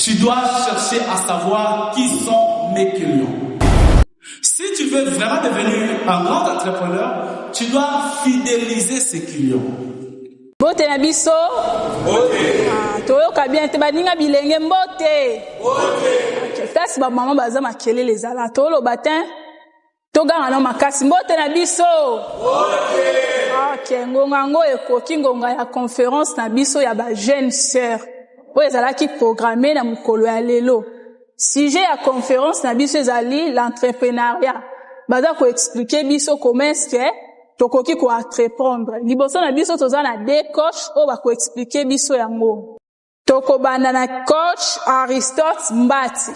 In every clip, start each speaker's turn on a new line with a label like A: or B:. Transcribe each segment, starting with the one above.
A: tu dois chercher à savoir qui sont mes clients. Si tu veux vraiment devenir un grand entrepreneur, tu dois fidéliser ses clients.
B: Bote na biso. Bote. Toyoka bien te baninga bilenge mbote. Bote. Kasi ba mama baza makelele ezala tolo batin. Toganga na makasi mbote na biso. Bote. Okay, ngonga ngo ekoki ngonga ya conférence na biso ya ba jeune sœur. Po ezala ki programmer na mukolo ya lelo. Sujet ya conférence na biso ezali l'entrepreneuriat. Baza ko expliquer biso comment est-ce que tokoki ko entreprendre. Liboso na biso toza na deux coach o ba ko expliquer biso yango. Toko banda na coach Aristote Mbati.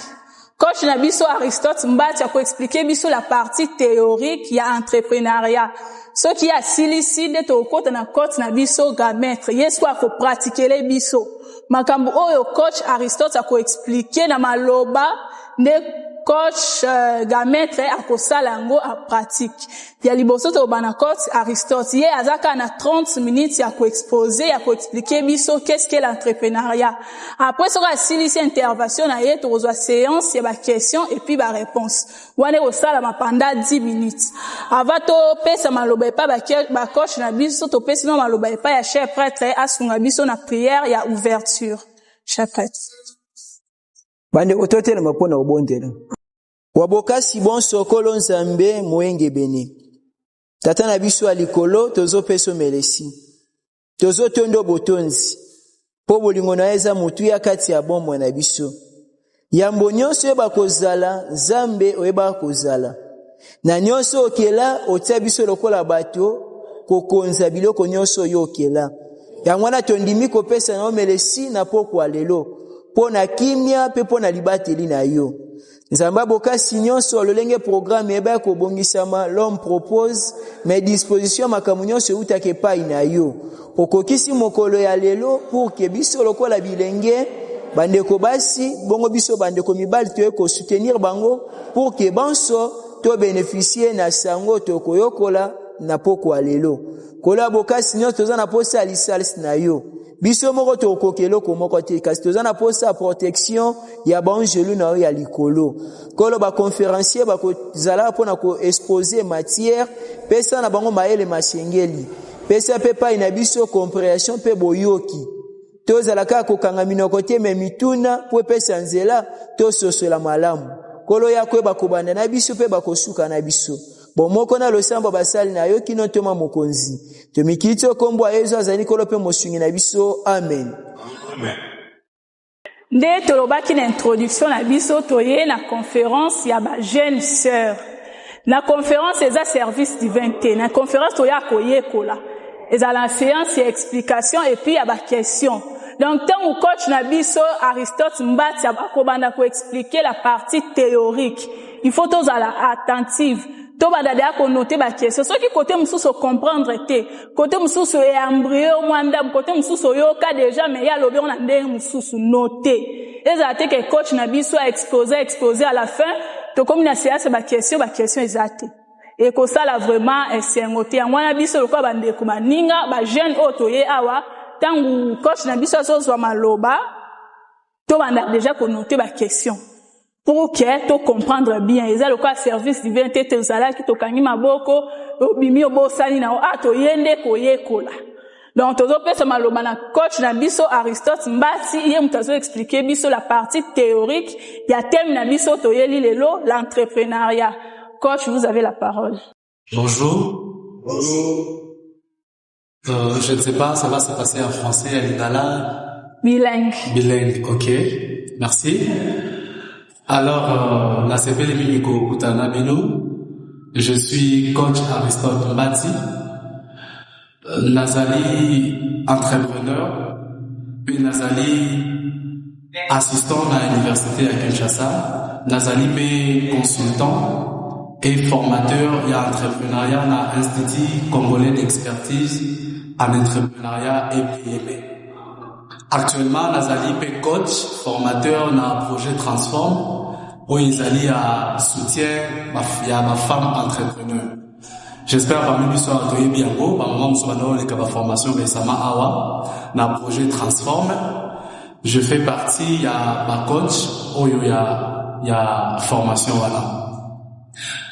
B: Coach na biso Aristote Mbati a ko expliquer biso la partie théorique ya entrepreneuriat. Ce qui a silicide toko na coach na biso Gametre. Yesu a ko pratiquer les biso. Makambo oyo coach Aristote a ko expliquer na maloba ne coach Gametre a ko salango a pratique. Ya liboso to bana coach Aristote ye azaka na 30 minutes ya ko exposer ya ko expliquer biso qu'est-ce qu'est l'entrepreneuriat. Après ça a silisi intervention na ye to reçoit séance ya ba question et puis ba réponse. Wane ko sala ma pendant 10 minutes. Avant to pesa maloba pa ba coach na biso to pesa no maloba pa ya chef prêtre asunga biso na prière ya ouverture. Chef prêtre.
C: Bande ototela mapona obondela. Wabokasi bon sokolo nzambe moenge bene. Tata na biso alikolo tozo peso melesi. Tozo tondo botonzi. Po bolingo na eza mutu ya kati ya bombo na biso. Yambo nyonso eba kozala nzambe oyeba kozala. Na nyonso okela otia biso lokola bato kokonza biloko nyonso yokela. Yangwana tondimi kopesa na melesi na pokwa lelo. Pona kimia pe pona libateli na yo. Nzamba bokasi nyonso lolenge programme eba ko bongisama l'homme propose mes dispositions makamu nyonso utake pa ina yo. Okokisi mokolo ya lelo pour que biso lokola bilenge bandeko basi bongo biso bandeko mibali to ko soutenir bango pour que banso to bénéficier na sango to koyokola na pokwa lelo. Kola bokasi nyonso toza na posa alisalis na yo. Biso moko to kokelo ko moko te kasi toza na posa protection ya banjelu na ya likolo. Kolo ba conférencier ba ko zala pona ko exposer matière pesa na bango maele masengeli. Pesa pepa ina biso compréhension pe boyoki. To zala ka ko kanga minokote me mituna po pesa nzela to sosola malamu. Kolo ya ko ba ko banda na biso pe ba ko suka na biso. Bon moko na losambo basali na yo kino toma mokonzi. Tomikito kombo ayezo azali kolo pe mosungi na biso. Amen.
A: Amen.
B: Nde tolobaki na introduction na biso toye na conférence ya ba jeune sœur. Na conférence eza service divinité. Na conférence toya koyekola. Eza la séance ya explication et puis ya ba question. Donc tant ou coach na biso Aristote Mbati akobanda ko expliquer la partie théorique. Il faut tous ala attentive. To badada ko noter ba question. Ce qui côté mususu comprendre te. Côté mususu e embryo mwanda, côté mususu yoka déjà mais ya lobi on a ndenge mususu noter. Ezate que coach na biso a exposer à la fin. To comme na séance ba question ezate. Et ko sala vraiment c'est ngote. Ngwana biso lokwa bande ko maninga ba jeune otoye awa tangu coach na biso so so maloba. To banda déjà ko noter ba question. Pour que to comprendre bien eza le cas service divin tete uzala ki to kangi maboko obimi obosani na ato yende koyekola. Donc tozo pesa maloba na coach na biso Aristote Mbati ye mutazo expliquer biso la partie théorique ya thème na biso to yeli lelo l'entrepreneuriat. Coach, vous avez la parole.
A: Bonjour. Je ne sais pas, ça va se passer en français à l'Idala. Bilingue, ok. Merci. Alors, la CPL Miniko Kutana Bino, je suis coach Aristote Mbati, Nazali entrepreneur, puis Nazali assistant à l'université à Kinshasa, Nazali me consultant et formateur et entrepreneuriat à l'Institut Congolais d'expertise en entrepreneuriat et PME. Actuellement, Nazali pe coach, formateur dans le projet Transform, où Nazali a soutien ma femme entrepreneur. J'espère parmi nous soit accueilli bien beau, par moment nous sommes dans les formation récemment awa, dans le projet Transform. je fais partie, il y a ma coach, il y a formation, voilà.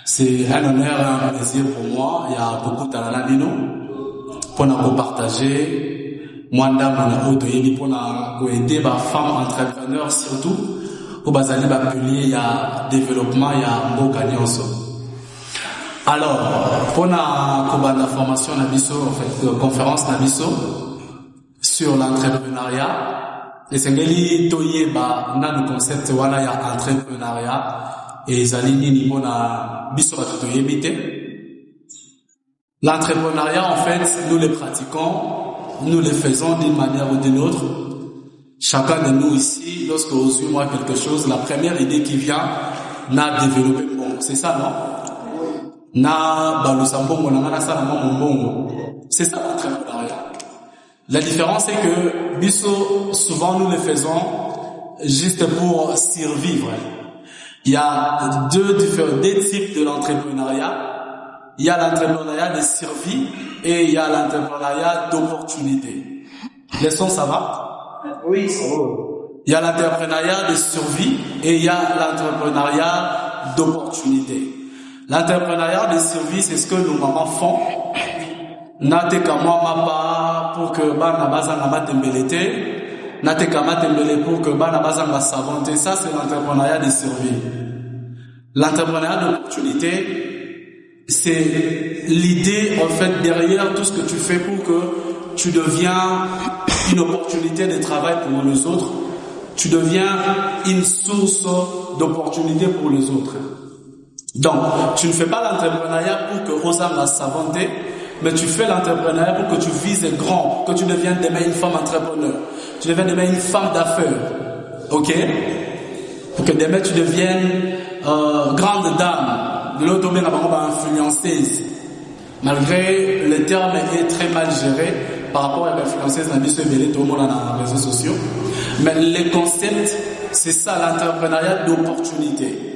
A: C'est un honneur et un plaisir pour moi. Il y a beaucoup de talents pour nous partager. Moi, pour aider les femmes entrepreneurs surtout. Pour les il y a développement, il y a un beau gagnant. Alors, pour la formation, en fait, conférence sur l'entrepreneuriat, et c'est le concept il y a entrepreneuriat. Et l'entrepreneuriat, en fait, nous le pratiquons, nous le faisons d'une manière ou d'une autre. Chacun de nous ici, lorsque nous suivons quelque chose, la première idée qui vient, n'a développé bon. C'est ça, non? C'est ça l'entrepreneuriat. La différence est que, souvent, nous le faisons juste pour survivre. Il y a deux types de l'entrepreneuriat. Il y a l'entrepreneuriat de survie et il y a l'entrepreneuriat d'opportunité. Les sons, ça va?
C: Oui, ça va.
A: Il y a l'entrepreneuriat de survie et il y a l'entrepreneuriat d'opportunité. L'entrepreneuriat de survie, c'est ce que nos mamans font. Nate kama mapa pour que bana bazanga matembelete. Nate kama tembele pour que bana bazanga savonte. Ça, c'est l'entrepreneuriat de survie. L'entrepreneuriat d'opportunité, c'est l'idée, en fait, derrière tout ce que tu fais pour que tu deviens une opportunité de travail pour les autres. Tu deviens une source d'opportunité pour les autres. Donc, tu ne fais pas l'entrepreneuriat pour que Rosanna savonte, mais tu fais l'entrepreneuriat pour que tu vises grand, que tu deviennes demain une femme entrepreneur. Tu deviens demain une femme d'affaires. Ok? Pour que demain tu deviennes grande dame. De l'autre domaine, influenceuse. Malgré le terme est très mal géré par rapport à l'influenceuse, tout le monde dans les réseaux sociaux. Mais le concept, c'est ça, l'entrepreneuriat d'opportunité.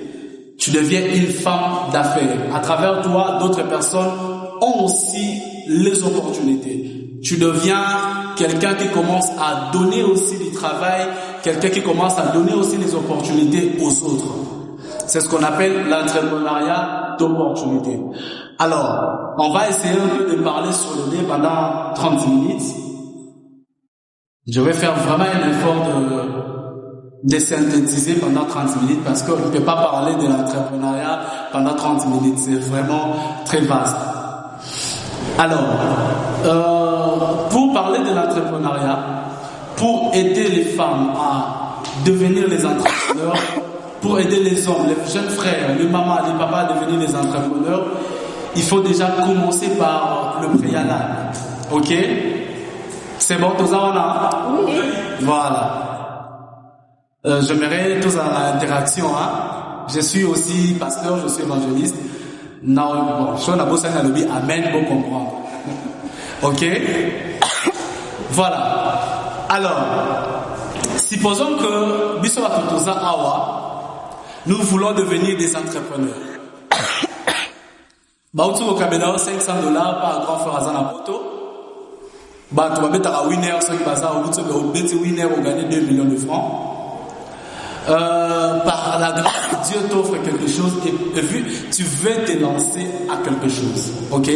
A: Tu deviens une femme d'affaires. À travers toi, d'autres personnes ont aussi les opportunités. Tu deviens quelqu'un qui commence à donner aussi du travail, quelqu'un qui commence à donner aussi des opportunités aux autres. C'est ce qu'on appelle l'entrepreneuriat d'opportunité. Alors, on va essayer un peu de parler sur le dé pendant 30 minutes. Je vais faire vraiment un effort de synthétiser pendant 30 minutes parce qu'on ne peut pas parler de l'entrepreneuriat pendant 30 minutes. C'est vraiment très vaste. Alors, pour parler de l'entrepreneuriat, pour aider les femmes à devenir les entrepreneurs, pour aider les hommes, les jeunes frères, les mamans, les papas à devenir les entrepreneurs, il faut déjà commencer par le préalable. Ok? C'est bon, tous en a? Oui. Voilà. J'aimerais tous à l'interaction. Je suis aussi pasteur, je suis évangéliste. Non, bon, je suis en abossan à l'objet, amen, pour comprendre. Ok? Voilà. Alors, supposons que, Bissoa Tutosa Awa, nous voulons devenir des entrepreneurs. Baoutou au Kabeda, $500 par grand frère Azana Poto. Bah, tu vas mettre à winner, ceux qui basent au winner, au gagner 2 millions de francs. Par la grâce, Dieu t'offre quelque chose et vu, tu veux te lancer à quelque chose. Ok?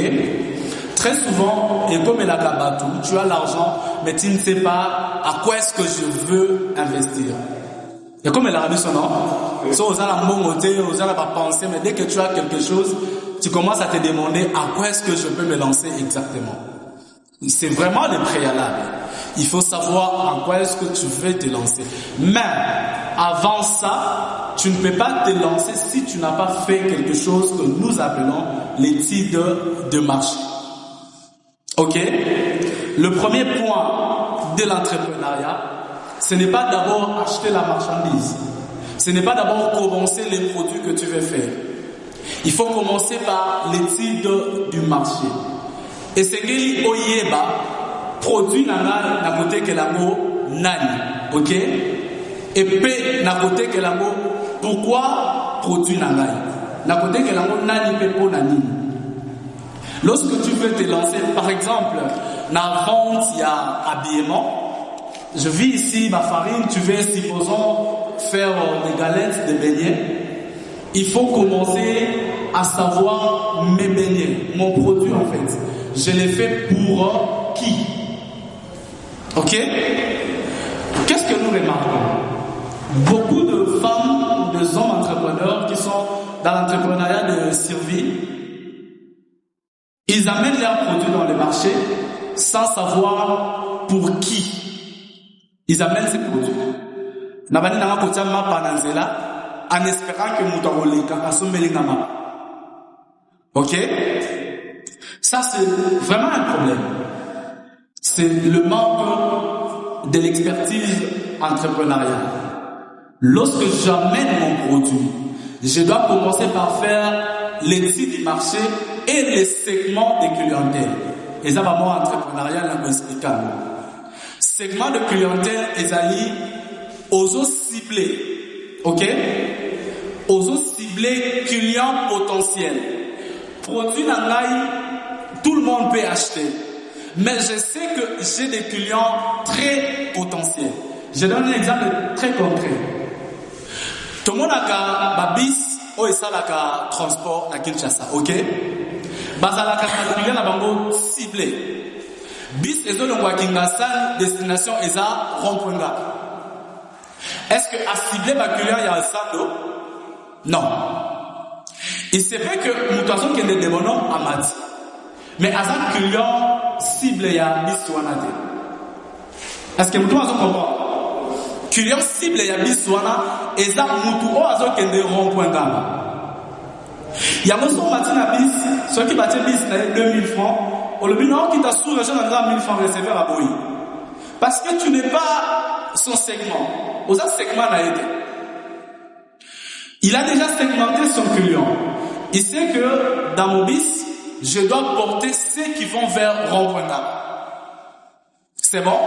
A: Très souvent, et comme il a Kabatou, tu as l'argent, mais tu ne sais pas à quoi est-ce que je veux investir. Et comme il a dit son nom, so, vous allez pas penser, mais dès que tu as quelque chose, tu commences à te demander à quoi est-ce que je peux me lancer exactement. C'est vraiment le préalable. Il faut savoir en quoi est-ce que tu veux te lancer. Mais avant ça, tu ne peux pas te lancer si tu n'as pas fait quelque chose que nous appelons l'étude de marché. Ok? Le premier point de l'entrepreneuriat, ce n'est pas d'abord acheter la marchandise. Ce n'est pas d'abord commencer les produits que tu veux faire. Il faut commencer par l'étude du marché. Et c'est que oyeba produit na côté que l'ango nani, ok? Et p na côté que l'ango pourquoi produit na côté que l'ango nani pe po nani. Lorsque tu veux te lancer, par exemple, dans la vente il y a habillement, je vis ici, ma farine, tu veux, supposons, faire des galettes, des beignets. Il faut commencer à savoir mes beignets, mon produit en fait. Je les fais pour qui? Ok? Qu'est-ce que nous remarquons? Beaucoup de femmes, de hommes entrepreneurs qui sont dans l'entrepreneuriat de survie, ils amènent leurs produits dans le marché sans savoir pour qui ils amènent ces produits. En espérant que nous. Ok? Ça, c'est vraiment un problème. C'est le manque de l'expertise entrepreneuriale. Lorsque j'amène mon produit, je dois commencer par faire l'étude du marché et les segments de clientèle. Et ça va moi entrepreneurial là expliquer. Segment de clientèle ezali ozo ciblé. OK? Ozo ciblé client potentiel. Produit nangai, tout le monde peut acheter. Mais je sais que j'ai des clients très potentiels. Je donne un exemple très concret. Tout le monde a un bis ou un transport à Kinshasa, ok? Bazalaka client na bango ciblé. Bis ezo longwa Kingasan destination eza Rompunga. Est-ce que à cibler ma client il y a un sando? Non. Il se fait que mutation qui est des bonhommes à Mati. Mais à un client cible il y a bis wanade. Est-ce que mutation comprend? Client cible ya biswana eza mutu o azokende rond-point. Ya moso matina bis ceux qui battent bis na 2000 francs au le bino qui t'a sous région na 1000 francs recevoir à Boyi. Parce que tu n'es pas son segment. Aux segment na été. Il a déjà segmenté son client. Il sait que dans mon bis, je dois porter ceux qui vont vers rond-point. C'est bon?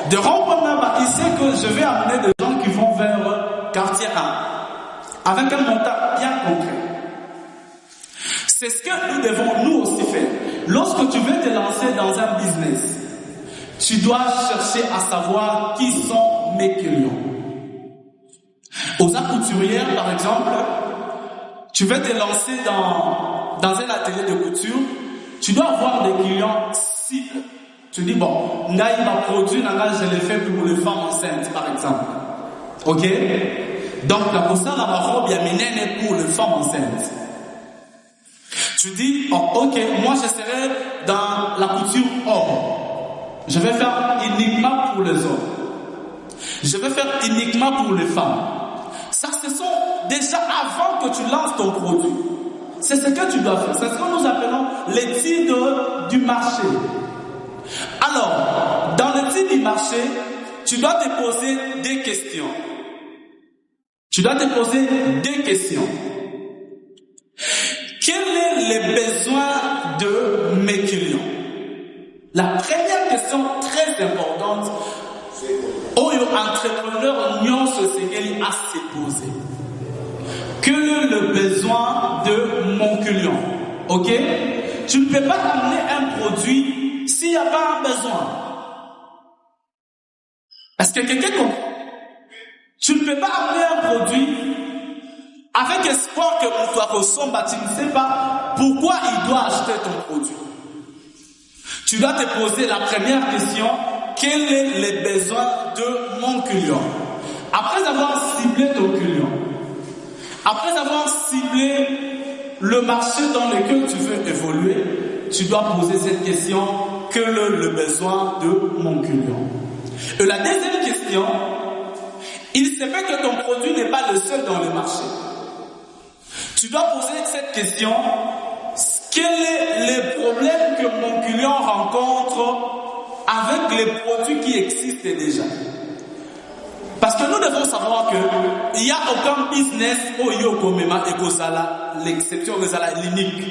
A: De Rond-Point, il sait que je vais amener des gens qui vont vers quartier 1, avec un montant bien concret. C'est ce que nous devons nous aussi faire. Lorsque tu veux te lancer dans un business, tu dois chercher à savoir qui sont mes clients. Aux couturières, par exemple, tu veux te lancer dans un atelier de couture, tu dois avoir des clients cibles. Tu dis, bon, Naï m'a produit, je l'ai fait pour les femmes enceintes, par exemple. Ok? Donc, la poussade à ma robe, il y a mes pour les femmes enceintes. Tu dis, oh, ok, moi je serai dans la couture homme. Je vais faire uniquement pour les hommes. Je vais faire uniquement pour les femmes. Ça, ce sont déjà avant que tu lances ton produit. C'est ce que tu dois faire. C'est ce que nous appelons l'étude du marché. Alors, dans le type du marché, tu dois te poser des questions. Tu dois te poser des questions. Quels sont les besoins de mes clients? La première question très importante, où l'entrepreneur n'y se à se poser. Quel est le besoin de mon client? Ok? Tu ne peux pas amener un produit s'il n'y a pas un besoin. Est-ce que quelqu'un comprend? Tu ne peux pas amener un produit avec espoir que mon toi consomme, tu ne sais pas pourquoi il doit acheter ton produit. Tu dois te poser la première question, quels sont les besoins de mon client? Après avoir ciblé ton client, après avoir ciblé le marché dans lequel tu veux évoluer, tu dois poser cette question, quel est le besoin de mon client? Et la deuxième question, il se fait que ton produit n'est pas le seul dans le marché. Tu dois poser cette question, quels sont les problèmes que mon client rencontre avec les produits qui existent déjà? Parce que nous devons savoir qu'il n'y a aucun business où il y a l'exception de l'unique.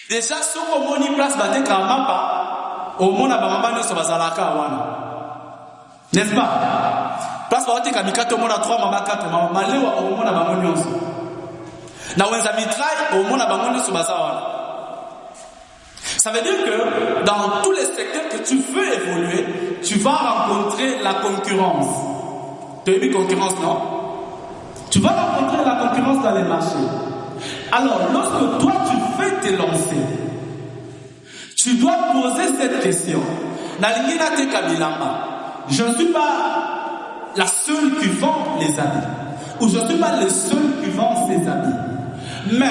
A: Déjà, si on a une place batte Kamapa, au monde a bamamba sur bazalaka wana. N'est-ce pas? Place batte Kamika, tout le monde a 3 mamas, 4 mamas. Malewa au monde a bamoni onzo. Na wenza mitrai au monde a bamoni sur bazawana. Ça veut dire que dans tous les secteurs que tu veux évoluer, tu vas rencontrer la concurrence. Tu as eu concurrence, non? Tu vas rencontrer la concurrence dans les marchés. Alors, lorsque toi tu veux te lancer, tu dois poser cette question. Je ne suis pas la seule qui vend les habits. Ou je ne suis pas le seul qui vend ses habits. Mais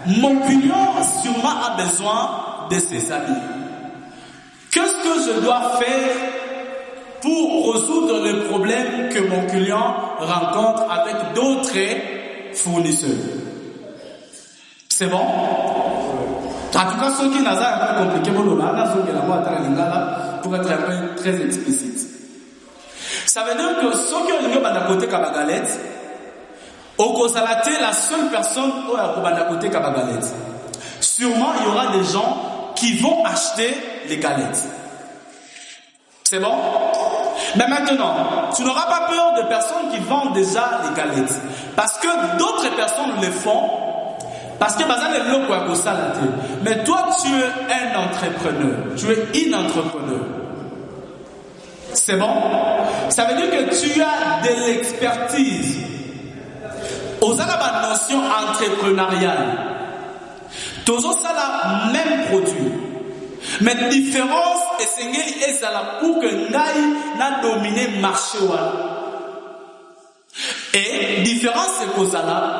A: mon client sûrement a besoin de ses habits. Qu'est-ce que je dois faire pour résoudre le problème que mon client rencontre avec d'autres fournisseurs? C'est bon? En tout cas, ceux qui n'ont pas compliqué, pour être un peu très explicite. Ça veut dire que ceux qui ont un côté Kabagalette, au Kosalate, la seule personne qui a un côté Kabagalette. Sûrement, il y aura des gens qui vont acheter les galettes. C'est bon? Mais maintenant, tu n'auras pas peur de personnes qui vendent déjà les galettes. Parce que d'autres personnes le font. Parce que mais toi, tu es un entrepreneur. Tu es une entrepreneur. C'est bon? Ça veut dire que tu as de l'expertise. Aux la notion entrepreneuriale. Tous ont la même produit. Mais la différence est pour que Naï n'a dominé le marché. Et différence c'est que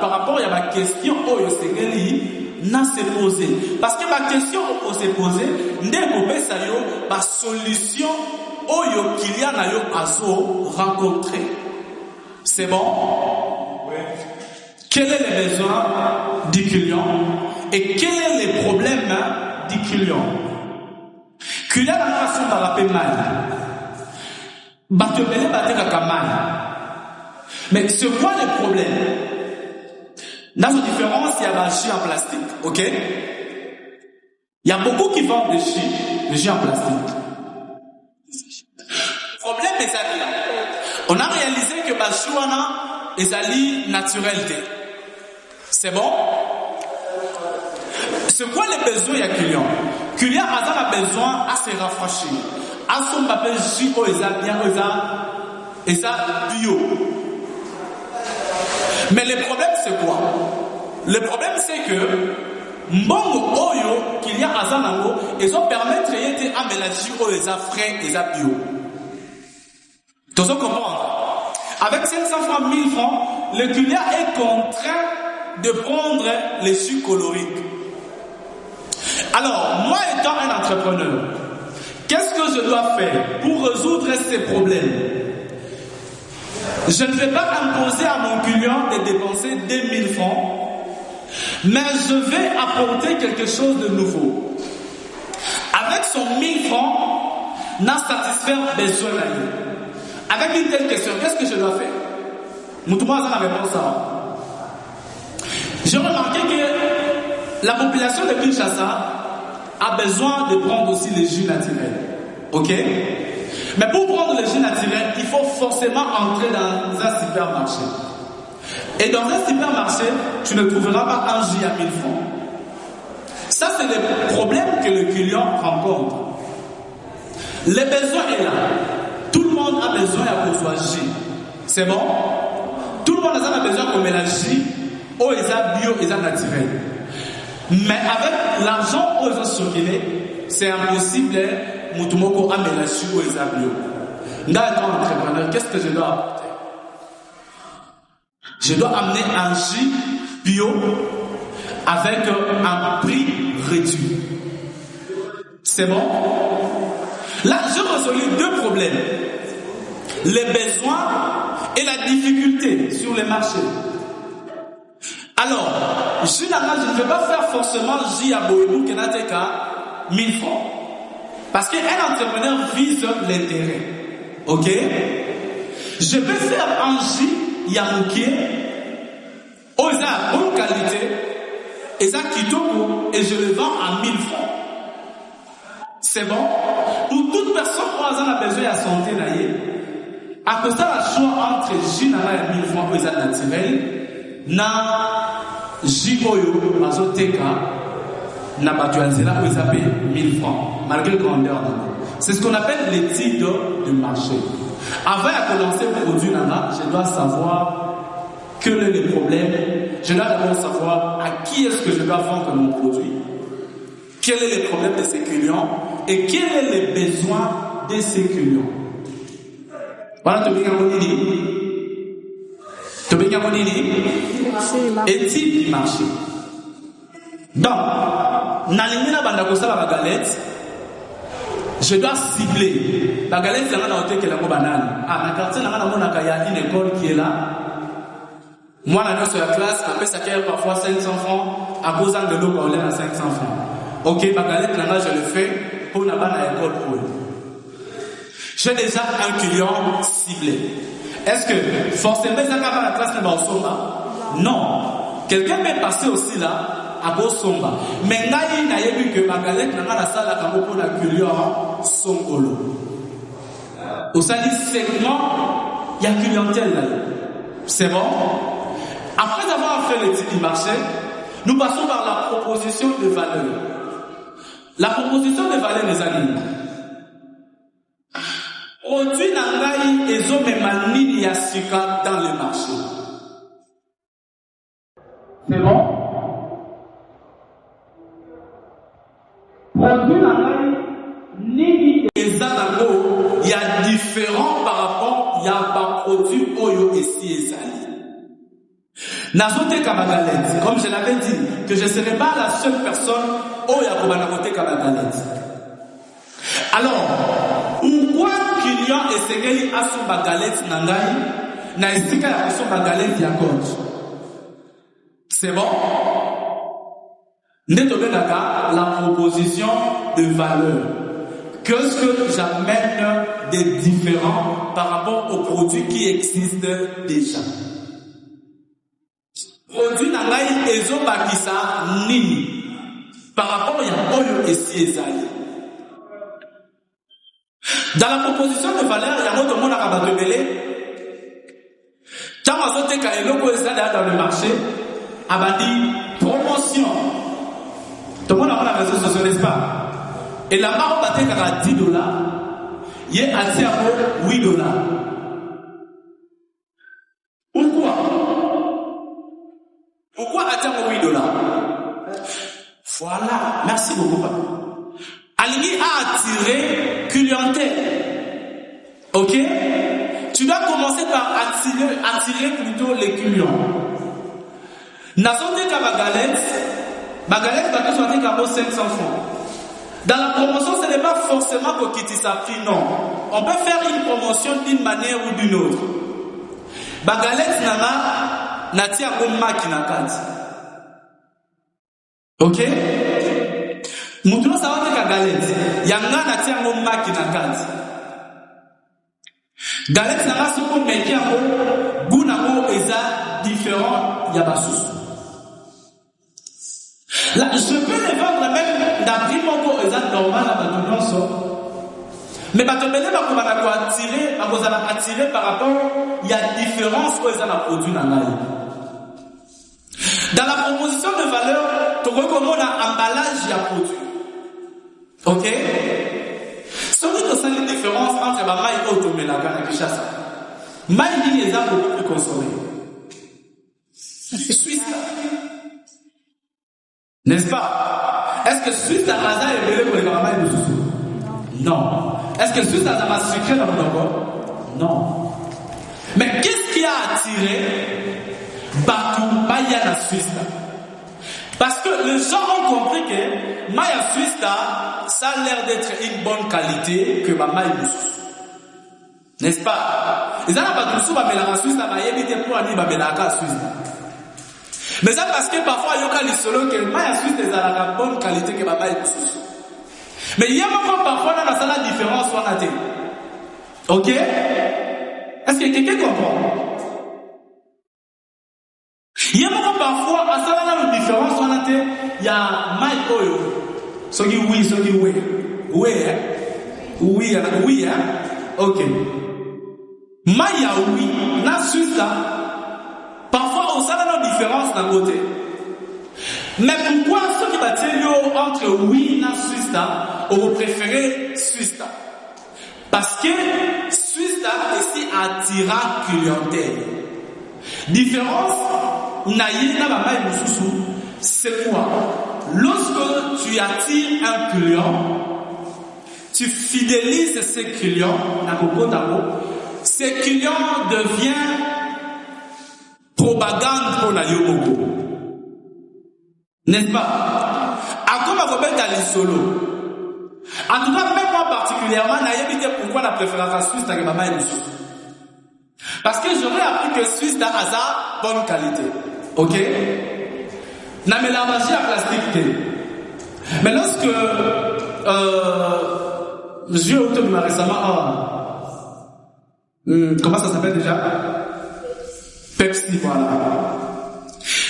A: par rapport à ma question, n'a se posé. Parce que ma question s'est posée, la solution qu'il y a à rencontrer. C'est bon? Oui. Quel est le besoin du client et quel est le problème du client? Client a la façon de rappeler mal. Batebele bateka kamal. Mais c'est quoi le problème? Dans une différence, il y a la jus en plastique, ok? Il y a beaucoup qui vendent des jus en plastique. Le problème est ça. On a réalisé que la chouana est naturelle. C'est bon? C'est quoi les besoins du client? Le client a besoin à se rafraîchir. À son papier jus, et ça bio. Mais le problème c'est quoi? Le problème c'est que mbongo oyo qu'il y a à Zanango, ils ont permettre à mélanger oyo frais et bio. Tu dois comprendre. Avec 500 francs, 1000 francs, le client est contraint de prendre les jus coloriques. Alors, moi étant un entrepreneur, qu'est-ce que je dois faire pour résoudre ces problèmes? Je ne vais pas imposer à mon client de dépenser 2000 francs, mais je vais apporter quelque chose de nouveau. Avec son 1000 francs, n'a satisfait besoin d'aller. Avec une telle question, qu'est-ce que je dois faire? Moutouma a la réponse à. J'ai remarqué que la population de Kinshasa a besoin de prendre aussi les jus naturels. Ok? Mais pour prendre les jus naturels, il faut forcément entrer dans un supermarché. Et dans un supermarché, tu ne trouveras pas un jus à 1000 francs. Ça, c'est le problème que le client rencontre. Le besoin est là. Tout le monde a besoin à soit jus. C'est bon? Tout le monde a besoin qu'on mélange jus au bio et naturel. Mais avec l'argent aux gens circulé, c'est impossible. Moutoumoko a mélange au bio. Dans un entrepreneur, qu'est-ce que je dois apporter? Je dois amener un jus bio avec un prix réduit. C'est bon? Là, je résolu deux problèmes. Les besoins et la difficulté sur les marchés. Alors, je ne vais pas faire forcément jus à Boïbou qui n'a qu'à 1000 francs. Parce qu'un entrepreneur vise l'intérêt. Ok? Je peux faire un jus Yamouké, aux à bonne qualité, et ça kitoko, et je le vends à 1000 francs. C'est bon? Pour toute personne qui a besoin de santé, à cause de la choix entre jus et 1000 francs, et naturel, na jus oyo, mazoteka, n'a pas tu as là où ils appellent 1000 francs, malgré grandeur. C'est ce qu'on appelle l'étude de marché. Avant de lancer le produit là, je dois savoir quel est le problème. Je dois d'abord savoir à qui est-ce que je dois vendre mon produit, quel est le problème de ces clients et quel est le besoin de ces clients. Voilà, tu bien étude du marché. Donc, Nalimina Bandakosala la galette, je dois cibler. La galette, c'est un hôtel qui est la banane. Ah, ma quartier, il y a une école qui est là. Moi, la sur la classe, après, ça coûte parfois 500 francs, à cause de l'eau, on est à 500 francs. Ok, ma galette, là, je le fais pour la banane école pour eux. J'ai déjà un client ciblé. Est-ce que forcément, ça va la classe de Somba? Non. Quelqu'un peut passer aussi là. À Somba. Mais il n'a vu que ma galette n'a pas la salle à pour la client Songolo. Au sali segment, il y a clientèle là. C'est bon? Après avoir fait l'étude du marché, nous passons par la proposition de valeur. La proposition de valeur, mes amis. Produit nangai et zo memani yasika dans le marché. C'est bon? Produit nangai ni ezango, il y a différent par rapport il y a pas produit oyo esi ezali. Nazote kamagalette, comme je l'avais dit, que je ne serai pas la seule personne oyo akobanakote kamagalette. Alors, pourquoi client esengeli aso bagalette nangai na esika ya aso bagalette ya compte? C'est bon? La proposition de valeur. Qu'est-ce que j'amène de différent par rapport aux produits qui existent déjà? Produit nangai ezo bakisa nini par rapport à oyo esi ezali. Dans la proposition de valeur, il y a un autre monde à batebele. Quand on a sauté eloko ezali dans le marché, abandi promotion. Tout le monde a la réseau social, n'est-ce pas? Et la marque battait à $10, il est assez à 8$. Pourquoi? Pourquoi attendre $8? Voilà, merci beaucoup. Aligné a attiré clientèle. Ok? Tu dois commencer par attirer plutôt les clients. N'assemblez qu'à ma galette va te sortir comme 500 francs. Dans la promotion, ce n'est pas forcément pour quitter sa prix, non. On peut faire une promotion d'une manière ou d'une autre. Bagalette nama natia gomma kinakati. Ok? Mutuno ça va faire galette. Yanga natia gomma kinakati. Galette nama soko meki ako bunako eza différent yabasusu. Là, je peux les vendre même d'après mon corps exact normal à Batononso. Mais Batobele va vous attirer par rapport, il y a différence où ils ont produit dans la Dans la proposition de valeur, tu vois comment on a emballage il y a produit. Ok? Ce qui est une différence entre la maille et l'automélaka et Kishasa. Maille est beaucoup plus consommée. Suisse. N'est-ce pas? Est-ce que Suisse à Raza est belé pour les camarades de Soussou? Non. Est-ce que Suisse à Zama sucré dans le Congo? Non. Mais qu'est-ce qui a attiré Batou Maya la Suisse? Parce que les gens ont compris que Maya Suisse, ça a l'air d'être une bonne qualité que ma Maya Soussou. N'est-ce pas? Les gens n'ont pas tout ça, mais la Suisse, ça va éviter pour aller à la Suisse. Mais ça parce que parfois il y a des solo que ma Suisse est à la bonne qualité que ma maille Suisse. Mais il y a même parfois dans la salle la différence on a dit. Ok? Est-ce que quelqu'un comprend? Il y a même parfois à salle la différence on a dit il y a maille oyo. Ce qui oui, ce qui oui. Oui, hein? Oui, oui, hein? Ok. Maille oui, la Suisse là. Parfois, on sait la différence d'un côté. Mais pourquoi ceux qui battent entre oui et Suisse, vous préférez Suisse? Parce que Suisse ici attira clientèle. Différence, c'est quoi? Lorsque tu attires un client, tu fidélises ces clients, ces clients deviennent propagande pour la Yomoko. N'est-ce pas? À quoi va vous solo? En tout cas, même moi particulièrement, je pourquoi la préférence Suisse à Maman et Suisse. Parce que j'aurais appris que Suisse a sa bonne qualité. Ok? N'a mais la magie à plastique. Mais lorsque j'ai obtenu récemment comment ça s'appelle déjà? Pepsi, voilà.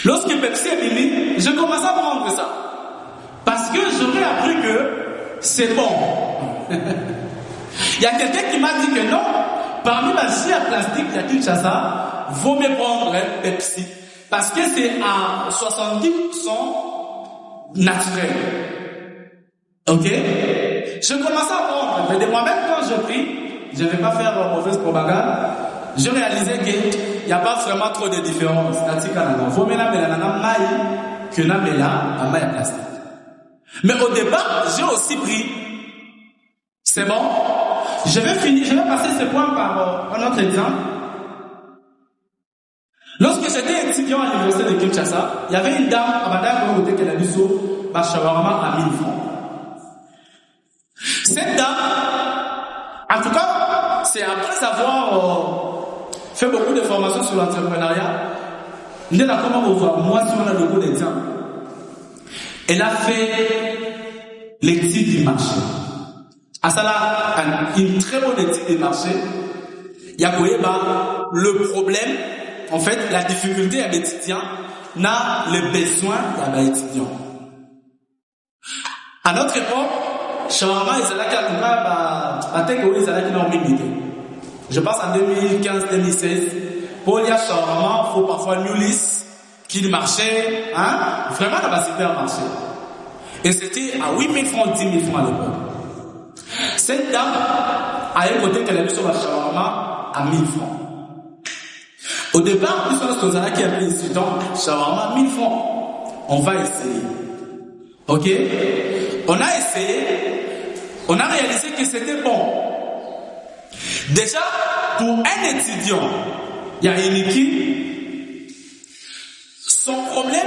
A: Lorsque Pepsi est venu, je commence à prendre ça. Parce que j'aurais appris que c'est bon. Il y a quelqu'un qui m'a dit que non, parmi la scie à plastique, il y a Kinshasa, vaut mieux prendre Pepsi. Parce que c'est à 70% naturel. Ok? Je commence à prendre. Mais de moi-même, quand je prie, je ne vais pas faire mauvaise propagande, je réalisais qu'il n'y a pas vraiment trop de différence. Vaut mieux la maille que la maille à plastique. Mais au départ, j'ai aussi pris. C'est bon? Je vais passer ce point par un autre exemple. Lorsque j'étais étudiant à l'université de Kinshasa, il y avait une dame à Madame Côté qu'elle a vu sur shawarma à 1000 francs. Cette dame, en tout cas, c'est après avoir fait beaucoup de formations sur l'entrepreneuriat, nous avons comment voir moi si on a le coup d'exemple. Elle a fait l'étude du marché. À ça là, une très bonne étude du marché. Il y a le problème, en fait, la difficulté à l'étudiant n'a le besoin d'un étudiant. À notre époque, shawarma je pense en 2015-2016, pour il y a shawarma, il faut parfois Newlis, qui marchait, vraiment dans un supermarché. Et c'était à 8 000 francs, 10 000 francs à l'époque. Cette dame a écouté qu'elle a vu sur la shawarma à 1000 francs. Au départ, nous sommes dans un qui a mis étudiant, shawarma 1000 francs. On va essayer. Ok? On a essayé, on a réalisé que c'était bon. Déjà, pour un étudiant, il y a une équipe, son problème,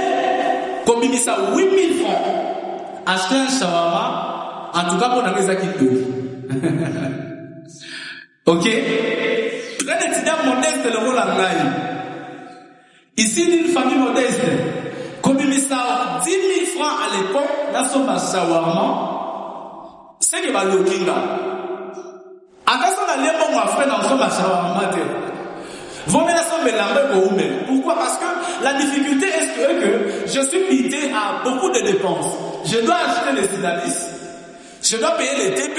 A: comme il dit ça, 8000 francs, acheter un shawarma, en tout cas pour les équipes. Ok? Un étudiant modeste, le rôle à l'ail. Ici, d'une famille modeste, comme il dit ça, 10 000 francs à l'époque, là, son shawarma, c'est que va le kinga. Pourquoi? Parce que la difficulté est que je suis limité à beaucoup de dépenses. Je dois acheter les syllabus, je dois payer les TP,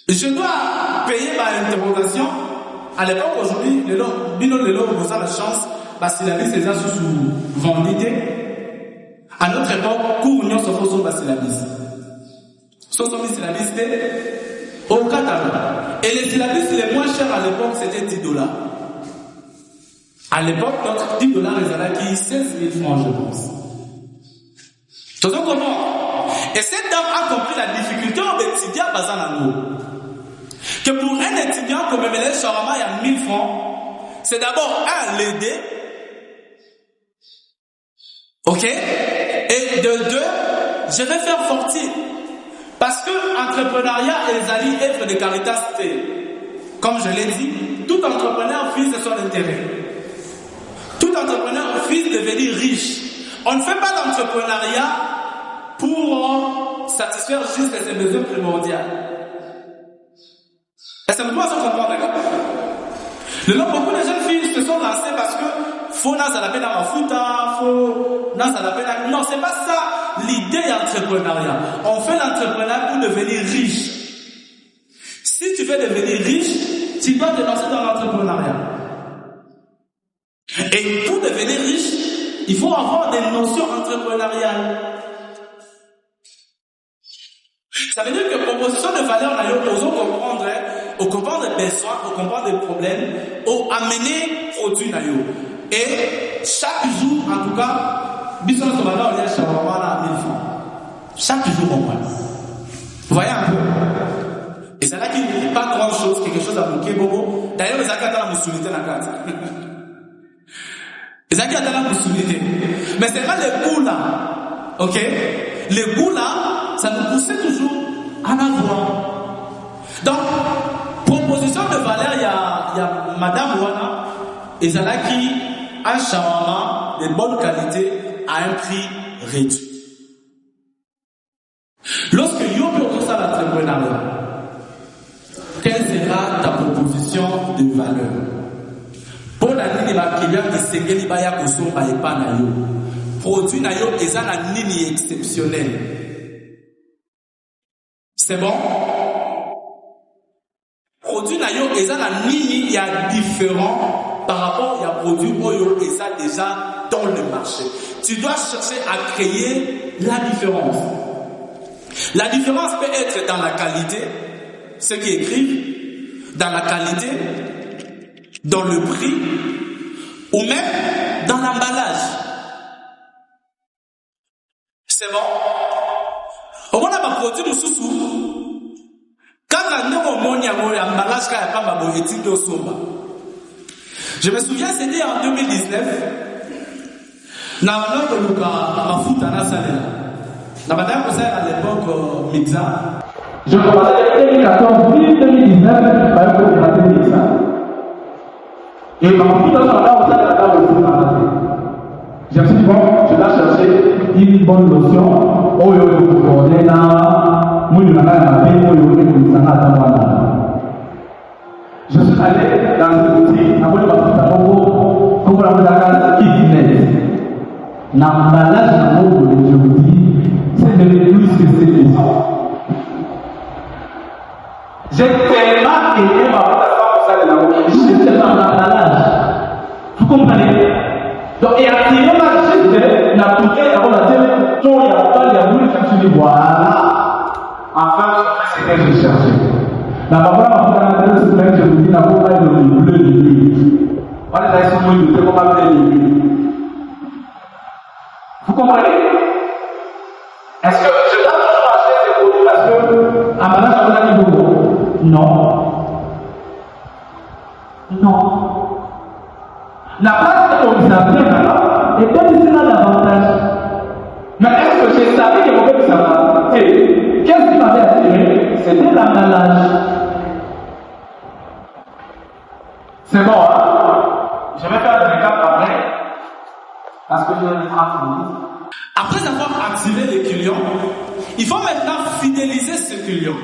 A: je dois payer ma interrogation. À l'époque, aujourd'hui, vous avez la chance, parce que syllabus est sous vendité. À notre époque, cours union se fait sur syllabus. Ce sont les syllabus au catalogue. Et les syllabus les moins chers à l'époque, c'était 10 $. À l'époque, notre 10 $, ils allaient qui 16 000 francs, je pense. Tu vois comment? Et cette dame a compris la difficulté aux étudiants basant à nous. Que pour un étudiant, comme le shawarma, il y a 1000 francs, c'est d'abord l'aider. Ok? Et de deux, je vais faire sortir. Parce que l'entrepreneuriat et les alliés œuvres de carité, comme je l'ai dit, tout entrepreneur vise son intérêt. Tout entrepreneur vise devenir riche. On ne fait pas l'entrepreneuriat pour satisfaire juste ses besoins primordiaux. Et c'est pourquoi ça comprend, d'accord? Beaucoup de jeunes filles se sont lancées parce que faut n'a ça la peine à ma fouta, faut n'a ça la peine à... Non, c'est pas ça l'idée d'entrepreneuriat. On fait l'entrepreneuriat pour devenir riche. Si tu veux devenir riche, tu dois te lancer dans l'entrepreneuriat. Et pour devenir riche, il faut avoir des notions entrepreneuriales. Ça veut dire que proposition de valeur, on comprend des besoins, on comprend des problèmes, on amener produit. Et chaque jour, en tout cas, business de valeur, il y a shawarma à 1000 francs. Chaque jour, au moins. Vous voyez un peu? Et c'est là qu'il n'y a pas grand chose, quelque chose à bouquer, bobo. D'ailleurs, les accords dans la moussoulité, la carte. Les accords dans la moussoulité. Mais c'est pas les goûts là. Ok? Les goûts là, ça nous poussait toujours à avoir. Donc, proposition de valeur, il y a Madame Wana, et c'est là qui a un shawarma de bonne qualité à un prix réduit. Lorsque Yobi autour ça l'entrepreneuriat, quelle sera ta proposition de valeur? Pour la ligne client qui sait qu'il va y avoir pas na yo. Produit na yo est un ligne exceptionnel. C'est bon? Produit na yo est un ligne il y a différent par rapport à produit oyo et ça déjà dans le marché. Tu dois chercher à créer la différence. La différence peut être dans la qualité, ceux qui écrivent, dans la qualité, dans le prix, ou même dans l'emballage. C'est bon? On a un produit de sous-sous. Quand on a un emballage, je me souviens, c'était en 2019. Normalement, on a foutu à la salle. La madame vous à l'époque Mixa. Je commençais en 2014, 2019, par exemple, à Mixa. Et dans tout ce temps-là, vous savez, je me suis dit, bon, je dois chercher une bonne notion. Oh, on est là, je suis allé dans une boutique, à comme on a dit, l'emballage de Djibouti, c'est devenu plus que c'est ça. J'ai tellement aimé ma fondation pour ça de la route. J'ai tellement l'emballage. Vous comprenez? Donc, il y a tiré ma chute, la bouquette, avant la tête, tout, il y a pas, il y a voulu chercher, voilà. Enfin, c'est ce que je cherchais. La papa m'a fait un peu je vous dis, la papa est le bleu de l'huile. Voilà, ça, c'est le comment appeler l'huile. Vous comprenez? Est-ce que je dois toujours acheter ces produits parce que emballage on a dit beaucoup? Non. Non. La place qu'on vous a fait maintenant est peut-être là l'avantage. Mais est-ce que j'ai savais que mon père ça et qu'est-ce qui m'avait attiré? C'était l'emballage. C'est bon, hein? Je vais faire un récap après. Parce que je vais être fini. Après avoir activé les clients, il faut maintenant fidéliser ce client.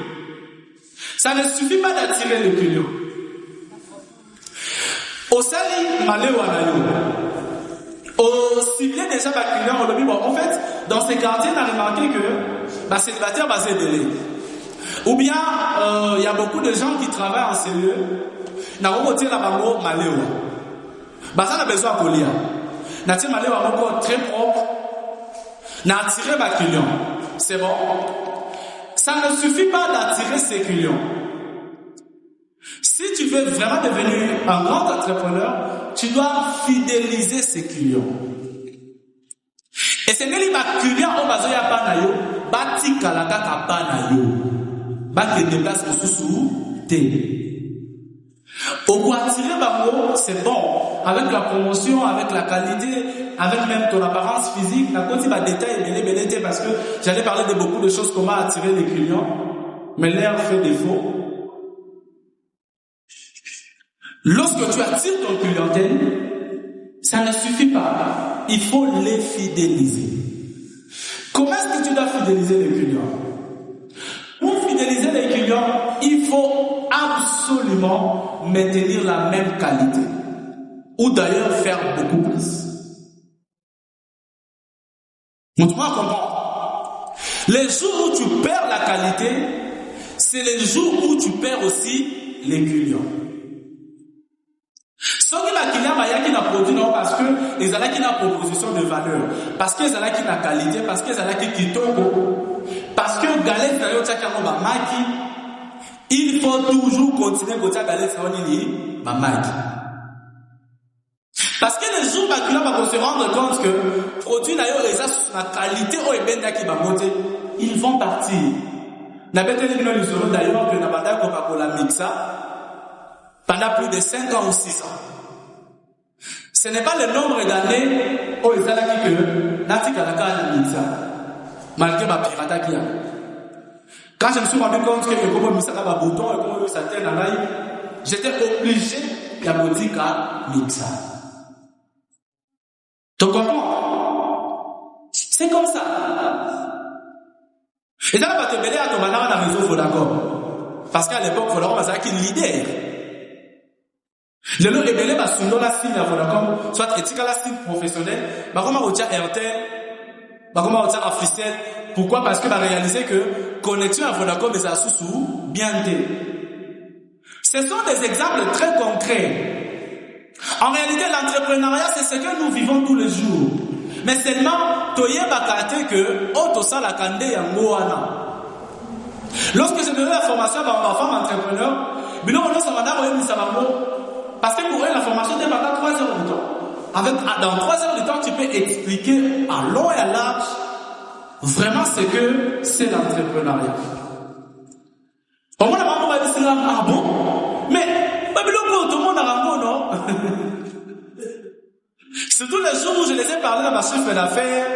A: Ça ne suffit pas d'attirer le client. Au sali malewanayo, au ciblé déjà ma client, on le dit bon. En fait, dans ces quartiers, on a remarqué que célibataire basé délai. Ou bien il y a beaucoup de gens qui travaillent en CE. Na roboté la bango malewa. Ça a besoin de lire. Natil malewa encore très propre. Na attirer ma client. C'est bon. Ça ne suffit pas d'attirer ses clients. Si tu veux vraiment devenir un grand entrepreneur, tu dois fidéliser ses clients. Et c'est que ma client au bazoya panayo, bati kalaka kapanayo. Bati déplace au sous té. Au quoi attirer bango, c'est bon. Avec la promotion, avec la qualité, avec même ton apparence physique, la côté va détail belé parce que j'allais parler de beaucoup de choses comment attirer les clients, mais l'air fait défaut. Lorsque tu attires ton clientèle, ça ne suffit pas. Il faut les fidéliser. Comment est-ce que tu dois fidéliser les clients? Pour fidéliser les clients, il faut absolument maintenir la même qualité. Ou d'ailleurs faire beaucoup plus. Montre-moi comment. Les jours où tu perds la qualité, c'est les jours où tu perds aussi les clients. Ce que la ba client ba yaki na produit non parce que ils allaient qui na proposition de valeur, parce que ils allaient qui na qualité, parce que ils allaient qui kitoko, parce que galette na yo tchaka mo ba maki, il faut toujours continuer côté galette na nini ba maki. Parce que les jours ba client va se rendre compte que produit na yo eza na qualité o ebenda ki ba monter, ils vont partir. Na beteli bino lisolo d'ailleurs que na banda Coca-Cola mixa pendant plus de 5 ans ou 6 ans. Ce n'est pas le nombre d'années où ils allaient que Natika la mixa malgré ma pirata qui a. Quand je me suis rendu compte que comme mixa ba bouton et comme ça tient dans l'ail, j'étais obligé de boutique à mixa. Tu comprends? C'est comme ça. Et ça va te mêler à ton manara dans le réseau Vodacom. Parce qu'à l'époque, Vodacom avait un leader. Le lot est mêlé à son la signe à Vodacom, soit éthique à la signe professionnelle, bah comment on tient Airtel, bah comment on tient Africell. Pourquoi? Parce que bah réaliser que connexion à Vodacom et à sous bien dit. Ce sont des exemples très concrets. En réalité, l'entrepreneuriat, c'est ce que nous vivons tous les jours. Mais seulement, toye bakate que otosa la kande yangoana. Lorsque je donnais la formation à ma femme entrepreneur, bilo on s'en va parce que pour elle la formation n'est pas 3 heures de temps. Dans 3 heures de temps, tu peux expliquer à long et à large vraiment ce que c'est l'entrepreneuriat. Au moins, la maman va dire ah bon, mais bilo tout le monde a un non. Surtout les jours où je les ai parlé dans ma chiffre d'affaires,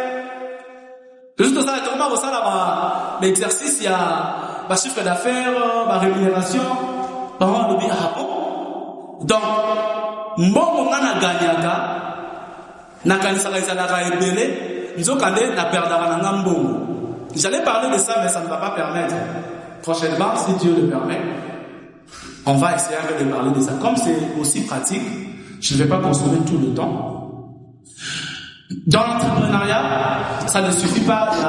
A: juste ça, comment ça là, l'exercice, il y a ma chiffre d'affaires, ma rémunération, on me dit ah bon. Donc, mbongo ngana ganyaka, na kanisa kaisa la kaibele, nzokande na perdara na mbongo. J'allais parler de ça, mais ça ne va pas permettre. Prochainement, si Dieu le permet, on va essayer de parler de ça. Comme c'est aussi pratique, je ne vais pas consommer tout le temps. Dans l'entrepreneuriat, ça ne suffit pas, il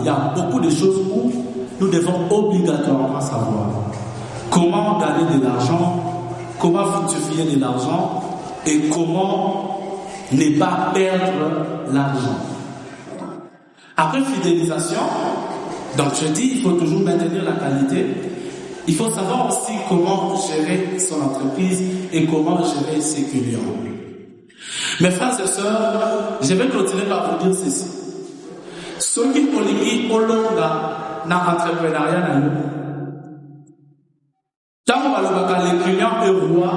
A: y a beaucoup de choses où nous devons obligatoirement savoir comment gagner de l'argent, comment fructifier de l'argent et comment ne pas perdre l'argent. Après fidélisation, donc je dis, il faut toujours maintenir la qualité. Il faut savoir aussi comment gérer son entreprise et comment gérer ses clients. Mes frères et sœurs, je vais continuer par vous dire ceci. Ceux qui ont olonga dans l'entrepreneuriat, tant que les clients et roi,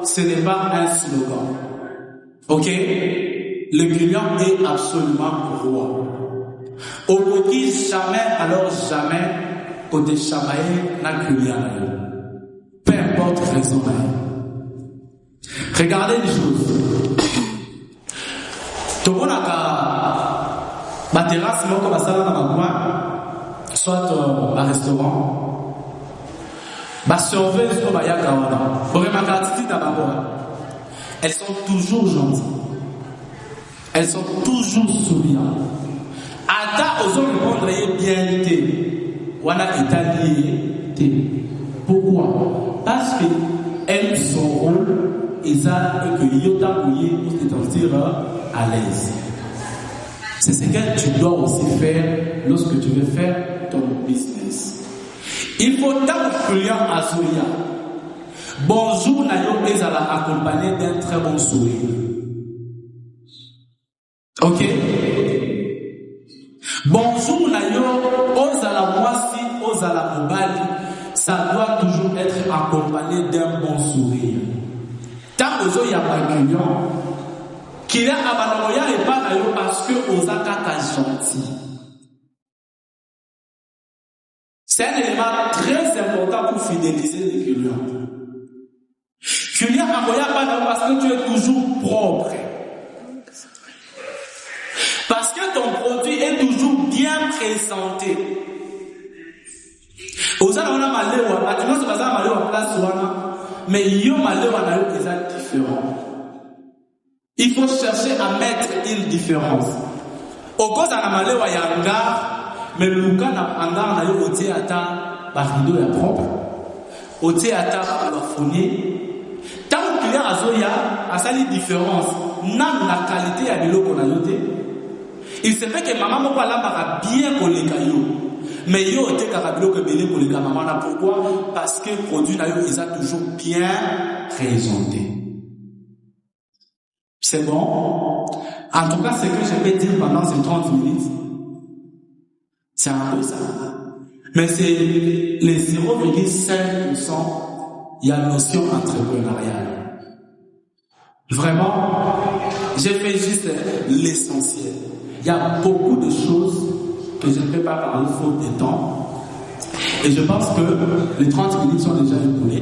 A: ce n'est pas un slogan. Ok? Le client est absolument roi. Au côté jamais, alors jamais, côté chamaï, n'a client. Peu importe raison. Regardez les choses. Tout le monde a ma terrasse, comme ma salle dans ma coin, soit un restaurant. Ma surveilleuse, comme ma yakawana. Elles sont toujours gentilles. Elles sont toujours souriantes. Ata aux autres bien été. Wana italien. Pourquoi? Parce que elles sont rôle. Et ça, que Yota Mouye pour te sentir à l'aise. C'est ce que tu dois aussi faire lorsque tu veux faire ton business. Il faut tant client à sourire. Bonjour, Nayo Ezala accompagné d'un très bon sourire. Ok? Bonjour, Nayo Ozala Mwasi, Ozala Mobali. Ça doit toujours être accompagné d'un bon sourire. Tant que il y a pas client, qu'il a abandonné et pas d'ailleurs parce que aux akaka gentil. C'est un élément très important pour fidéliser les clients. Client abandonné pas d'ailleurs parce que tu es toujours propre. Parce que ton produit est toujours bien présenté. Aux on a malé ou à tu n'as pas malé ou à place ou mais il y a des différents. Il faut chercher à mettre une différence. Au cause de la malheur, il y a un gars, mais le gars n'a pas au théâtre, par rideau est propre. Au théâtre, la fournier. Tant que candidat Azoya a sali différence. N'a la qualité à l'eau qu'on a noté. Il se fait que maman m'a là bien pour les cailloux. Mais yo était carabilo que belé pour les maman là. Pourquoi? Parce que le produit là, ils ont toujours bien présenté. C'est bon? En tout cas, ce que je vais dire pendant ces 30 minutes, c'est un peu ça. Mais c'est les 0,5%, il y a une notion entrepreneuriale. Vraiment, j'ai fait juste l'essentiel. Il y a beaucoup de choses que je ne peux pas parler faute de temps. Et je pense que les 30 minutes sont déjà écoulées.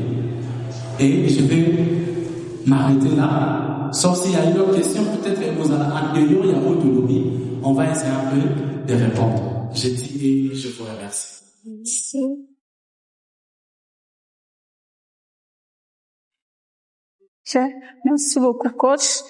A: Et je vais m'arrêter là. Sauf s'il y a une autre question, peut-être que vous allez accueillir, il y a autre lobby. On va essayer un peu de répondre. Je dis et je vous remercie.
B: Merci beaucoup, coach.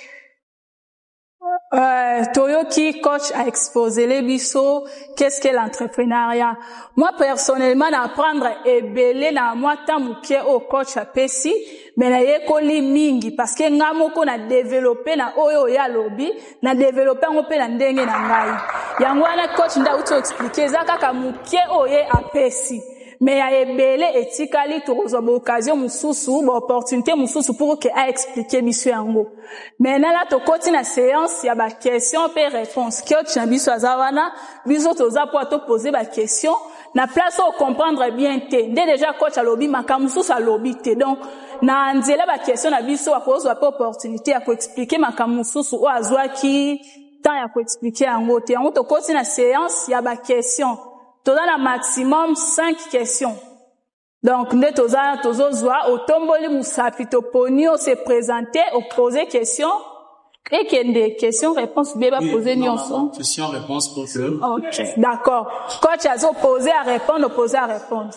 B: Toyoki, coach, a exposé les bisous. Qu'est-ce que l'entrepreneuriat? Moi, personnellement, d'apprendre ebele na moi tamukie au coach a pesi, mais na yekoli mingi, parce que ngamoko na développé na oyo ya lobby, na développé ngope na ndenge na ngai. Yangwana coach nda uto expliquer, zaka kamukie oye a pesi. Mais ya ebele etikali tokozwa ba occasion mususu ba opportunité mususu pour que a expliquer biso yango. Maintenant là tokoti na séance ya ba question pe réponse coach na biso azawana biso toza po to poser ba question na place au comprendre bien te nde déjà coach a lobby makambo mususu a lobby te donc na nzela ba question na biso akozwa pe opportunité ya ko expliquer makambo mususu o azwaki temps ya ko expliquer yango te yango tokoti na séance ya ba question. Toza na maximum 5 questions. Donc, nde toza tozozwa otomboli musapi toponi o se présenter o poser question et que des questions réponses beba poser nyonso.
A: Question réponse pour que.
B: OK, d'accord. Coach azo poser à répondre, poser à répondre.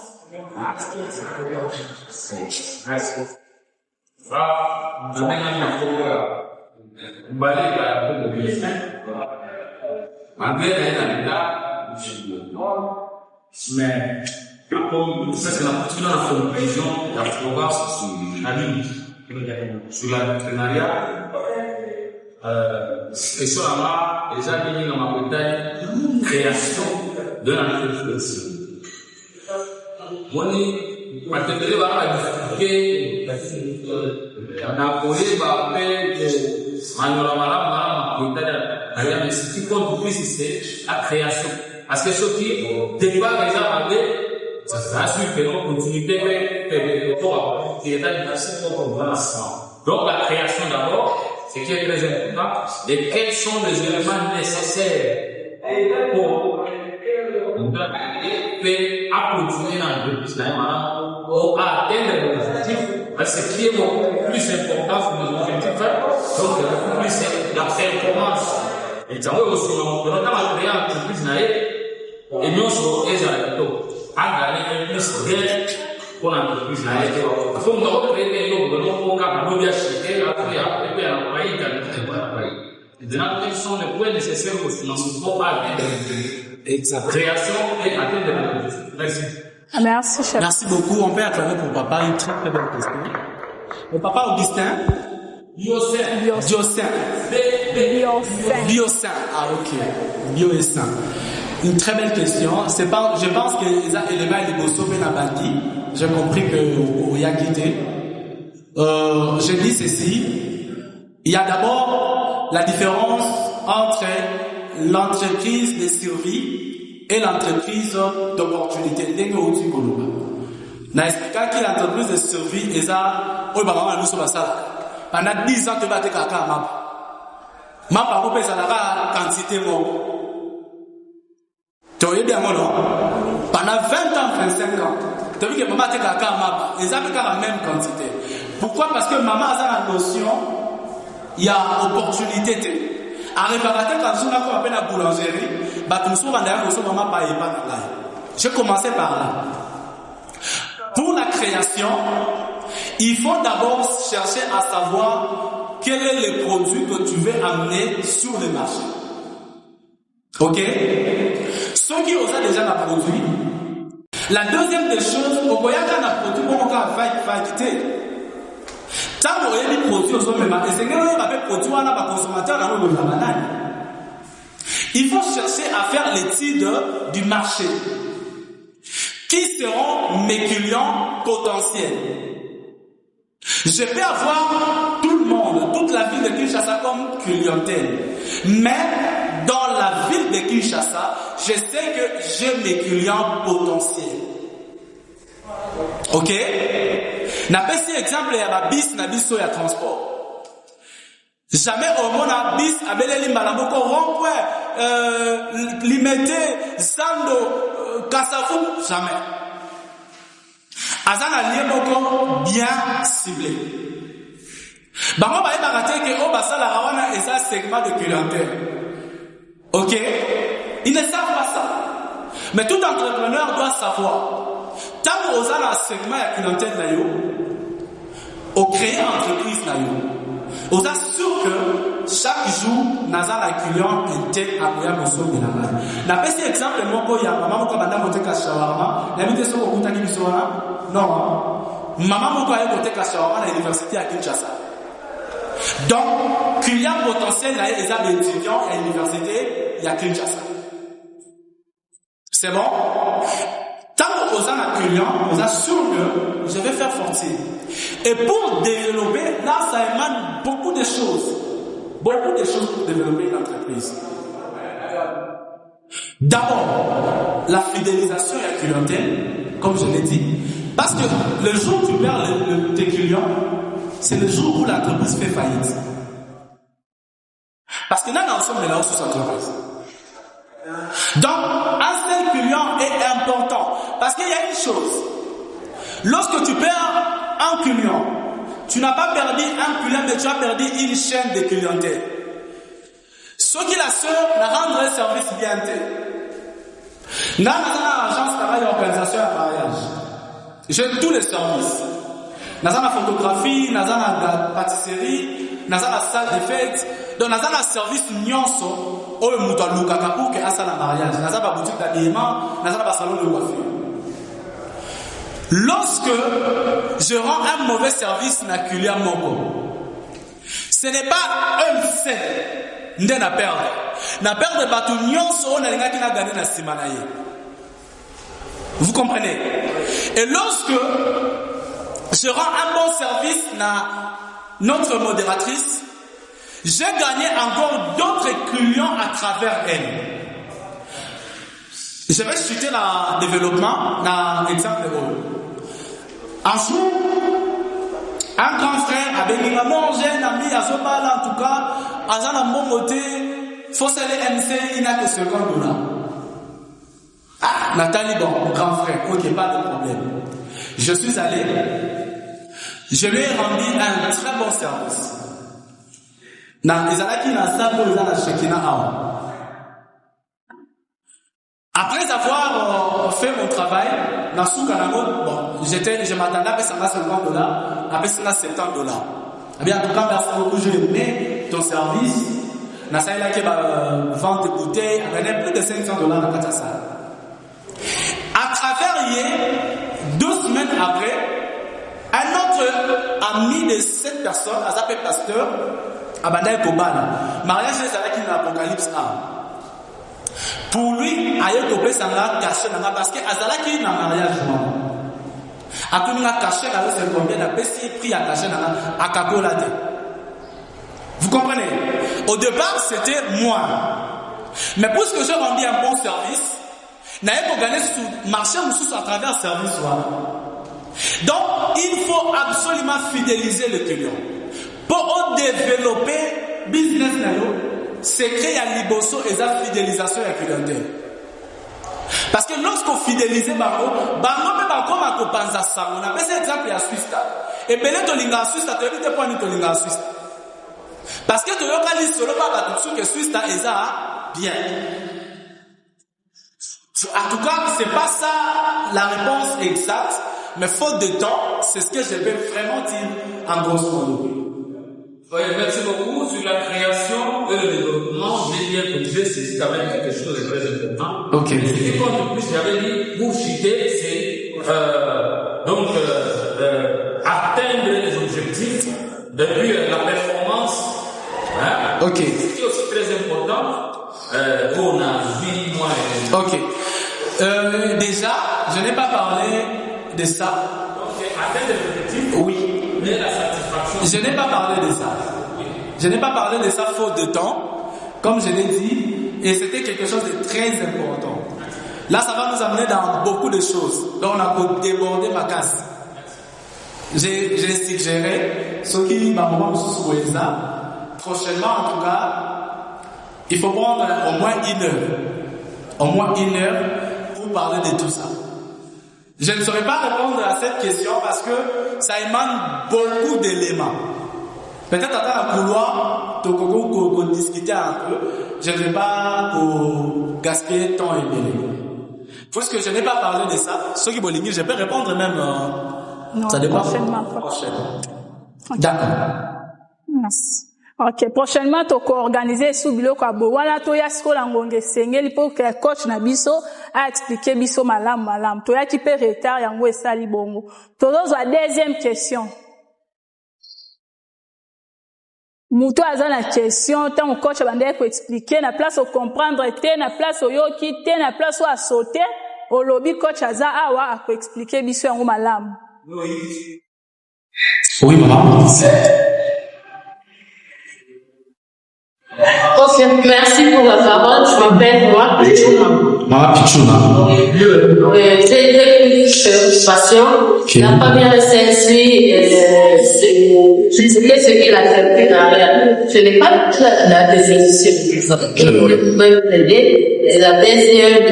D: Mais comme ça c'est la continuation de la conclusion de la programme sur l'entrepreneuriat et sur la déjà venu dans ma bataille création de l'entreprise. Moi ma tête va expliquer na collé va faire manuela ma bataille mais ce qui compte plus c'est la création. Parce que ce qui débat déjà parlé, ça assure que l'on continue de donc la création d'abord, ce qui est très important, et quels sont les éléments nécessaires pour continuer dans le business pour atteindre les objectifs. Ce qui est beaucoup plus important pour nos objectifs, donc beaucoup plus c'est la performance. Et ça va aussi, on a créé une entreprise. Et nous sommes déjà à gagner plus réel pour l'entreprise. Il faut nous créer des lots, nous avons acheter, après, quels sont les points nécessaires au financement de création et atteindre les objectifs. Merci.
B: Merci, chef.
A: Merci beaucoup. On peut acclamer pour papa une très très belle question. Le papa Augustin. Biocin. Ah, ok. Biocin. Une très belle question. C'est pas, je pense que les éléments de Bossové n'a pas dit. J'ai compris que y a quitté. Je dis ceci. Il y a d'abord la différence entre l'entreprise de survie et l'entreprise d'opportunité. N'a expliqué que l'entreprise de survie est ça. Pendant 10 ans, tu vas te caca à map. Ma parole peut la quantité mot. Tu as bien mon nom. Pendant 20 ans, 25 ans, tu as vu que maman te caca à map. Ils ont la même quantité. Pourquoi? Parce que maman a la notion, il y a opportunité. À réparater quand on appelle la boulangerie, bah tout ça, maman paye pas là. Je commençais par là. Pour la création, il faut d'abord chercher à savoir quel est le produit que tu veux amener sur le marché. Ok? Ceux qui osent déjà la produit. La deuxième des choses, au voyage dans la produit, on va quitter. Tant que vous avez produit, il faut chercher à faire l'étude du marché. Qui seront mes clients potentiels? Je peux avoir tout le monde, toute la ville de Kinshasa comme clientèle. Mais dans la ville de Kinshasa, je sais que j'ai mes clients potentiels. Ok? Na pesi exemple ya ba bis na biso ya transport. Jamais au monde a bis abeleli malamboko rond-point limité Zando Kassafou, jamais. Azana liemoko bien ciblé. Bango ba yeba kate ke o basala rawana et ça segment de clientèle. Ok? Ils ne savent pas ça. Mais tout entrepreneur doit savoir. Tant que vous avez un segment de clientèle, vous créez une entreprise, vous êtes sûr que chaque jour, vous avez un client intègre à vous besoin de la main. N'a pas cet exemple, il y a maman qui a monté à shawarma, il y a mis des choses au contact de non. Maman qui a monté à shawarma à l'université à Kinshasa. Donc, client potentiel, il y a des étudiants à l'université, il y a Kinshasa. C'est bon? Tant que vous avez un client, vous êtes sûr que je vais faire fortune. Et pour développer, là, ça émane beaucoup de choses. Beaucoup de choses pour développer une entreprise. D'abord, la fidélisation et la clientèle, comme je l'ai dit. Parce que le jour où tu perds tes clients, c'est le jour où l'entreprise fait faillite. Parce que là, nous sommes là sous entreprise. Donc, un seul client est important. Parce qu'il y a une chose. Lorsque tu perds un client, tu n'as pas perdu un client, mais tu as perdu une chaîne de clientèle. Ce qui la sœur n'a rendre un service bien fait. Dans l'agence de travail organisation à mariage, j'ai tous les services. Dans la photographie, dans la pâtisserie, dans la salle de fête, donc dans un service nyonso, au mutaluka kapu que asa la mariage, dans la boutique d'habillement, dans la salon de coiffure. Lorsque je rends un mauvais service na culia moko, ce n'est pas un seul nde na perdre. Na perdre batu nyonso na linga kina gagner na simanaye. Vous comprenez? Et lorsque je rends un bon service na notre modératrice, j'ai gagné encore d'autres clients à travers elle. Je vais chuter le développement dans l'exemple de vous. Un jour, un grand frère avait dit non, j'ai un ami à Zobala, en tout cas, à un bon côté, il faut aller MC, il n'a que $50. Ah, Nathalie, bon, grand frère, ok, pas de problème. Je suis allé, je lui ai rendu un très bon service. Après avoir fait mon travail, je m'attendais à $50, après ça $70. Eh bien, en tout cas, merci beaucoup, j'ai aimé ton service. Vente de bouteilles, on gagnait plus de $500 dans la salle. À travers 2 semaines après, un autre ami de cette personne, a s'appelé pasteur, Abandai Kobana. Mariage c'est avec une apocalypse 1. Pour lui, aïe kopé sanga caché nanga parce que azalaki na mariage moi. Atunga caché na c'est combien na pesi prix à caché nanga akakolate. Vous comprenez? Au départ, c'était moi. Mais puisque j'ai rendu un bon service, n'aïe pour gagner sous marché ou à travers service moi. Donc, il faut absolument fidéliser le client. Pour développer business, c'est créer un liboso et la fidélisation à la clientèle. Parce que lorsqu'on fidélise, on a cet exemple à Suisse. Et bien, tu as Suisse, tu as Suisse. Parce que tu as que Suisse est bien. En tout cas, c'est pas ça la réponse exacte. Mais faute de temps, c'est ce que je vais vraiment dire en grosso modo.
D: Oui, merci beaucoup sur la création et le développement. J'ai bien compris, c'est quand même quelque chose de très important.
A: Ok.
D: Et ce qui compte le plus, j'avais dit, vous citer, c'est atteindre les objectifs depuis la performance, hein,
A: Ok.
D: ce qui est aussi très important, on a vu, moi.
A: Ok. Déjà, je n'ai pas parlé de ça.
D: Donc, atteindre l'objectif,
A: Oui.
D: mais la satisfaction.
A: Je n'ai pas parlé de ça. Je n'ai pas parlé de ça faute de temps, comme je l'ai dit, et c'était quelque chose de très important. Là, ça va nous amener dans beaucoup de choses. Là, on a débordé ma casse. J'ai suggéré, ce qui m'a vraiment souhaité ça, prochainement en tout cas, il faut prendre au moins 1 heure. Au moins 1 heure pour parler de tout ça. Je ne saurais pas répondre à cette question parce que ça émane beaucoup d'éléments. Peut-être attendre un couloir, qu'on discuter un peu. Je ne vais pas gaspiller temps et bien. Puisque je n'ai pas parlé de ça, ceux qui veulent je peux répondre même.
B: Non,
A: Ça dépend.
B: prochainement.
A: D'accord.
B: Merci. Ok, prochainement, tu peux organiser sous biloko abo. Wana to ya siko la ngonge sengeli pour que coach na biso a expliqué biso malam. To ya ki pe retard yango esali bongo. To la deuxième question. Muto aza na question, tant coach bandé ko expliquer na place au comprendre te, na place au yoki te, na place au sauter, au lobby coach aza awa a ko expliquer biso yango malam.
A: Oui, maman.
E: Ok, merci pour la parole. Je m'appelle moi Pichuna.
A: Maman Pichuna.
E: J'ai été patient.
A: Okay.
E: La première série, c'était ce qu'il a fait. Je n'ai pas la définition. Je vais m'aider. Et la deuxième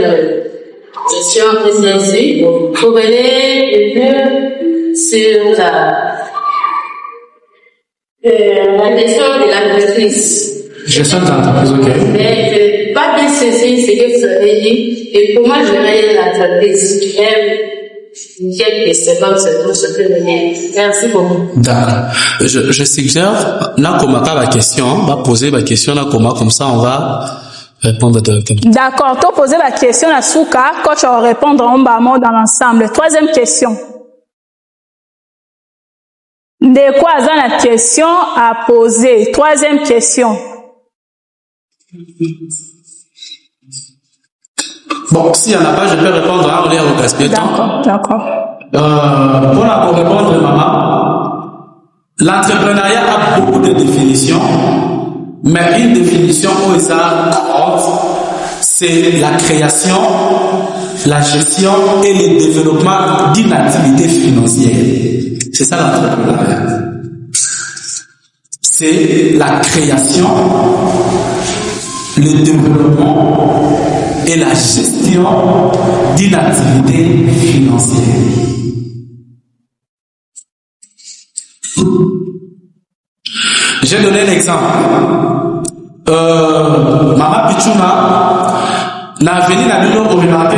E: question que c'est vous venez sur la question de la maîtrise.
A: Gestion d'entreprise, ok.
E: Mais je n'ai pas bien saisi ce que vous avez dit. Et pour moi, je vais l'entreprise. Quelques secondes, c'est tout ce que je veux. Merci beaucoup.
A: D'accord. Je suggère, là, comme la question, on va poser la question, là, comme ça, on va répondre directement.
B: D'accord, tu poser la question à Souka, coach va répondre en bas dans l'ensemble. Troisième question. De quoi la question à poser? Troisième question.
A: Bon, s'il n'y en a pas, je peux répondre à Oléa au gaspillage de temps.
B: D'accord.
A: Pour répondre, maman, l'entrepreneuriat a beaucoup de définitions, mais une définition où ça compte, c'est la création, la gestion et le développement d'une activité financière. C'est ça l'entrepreneuriat. C'est la création, le développement et la gestion d'une activité financière. J'ai donné un exemple. Mama Pichuna, dans l'avenir, on remarque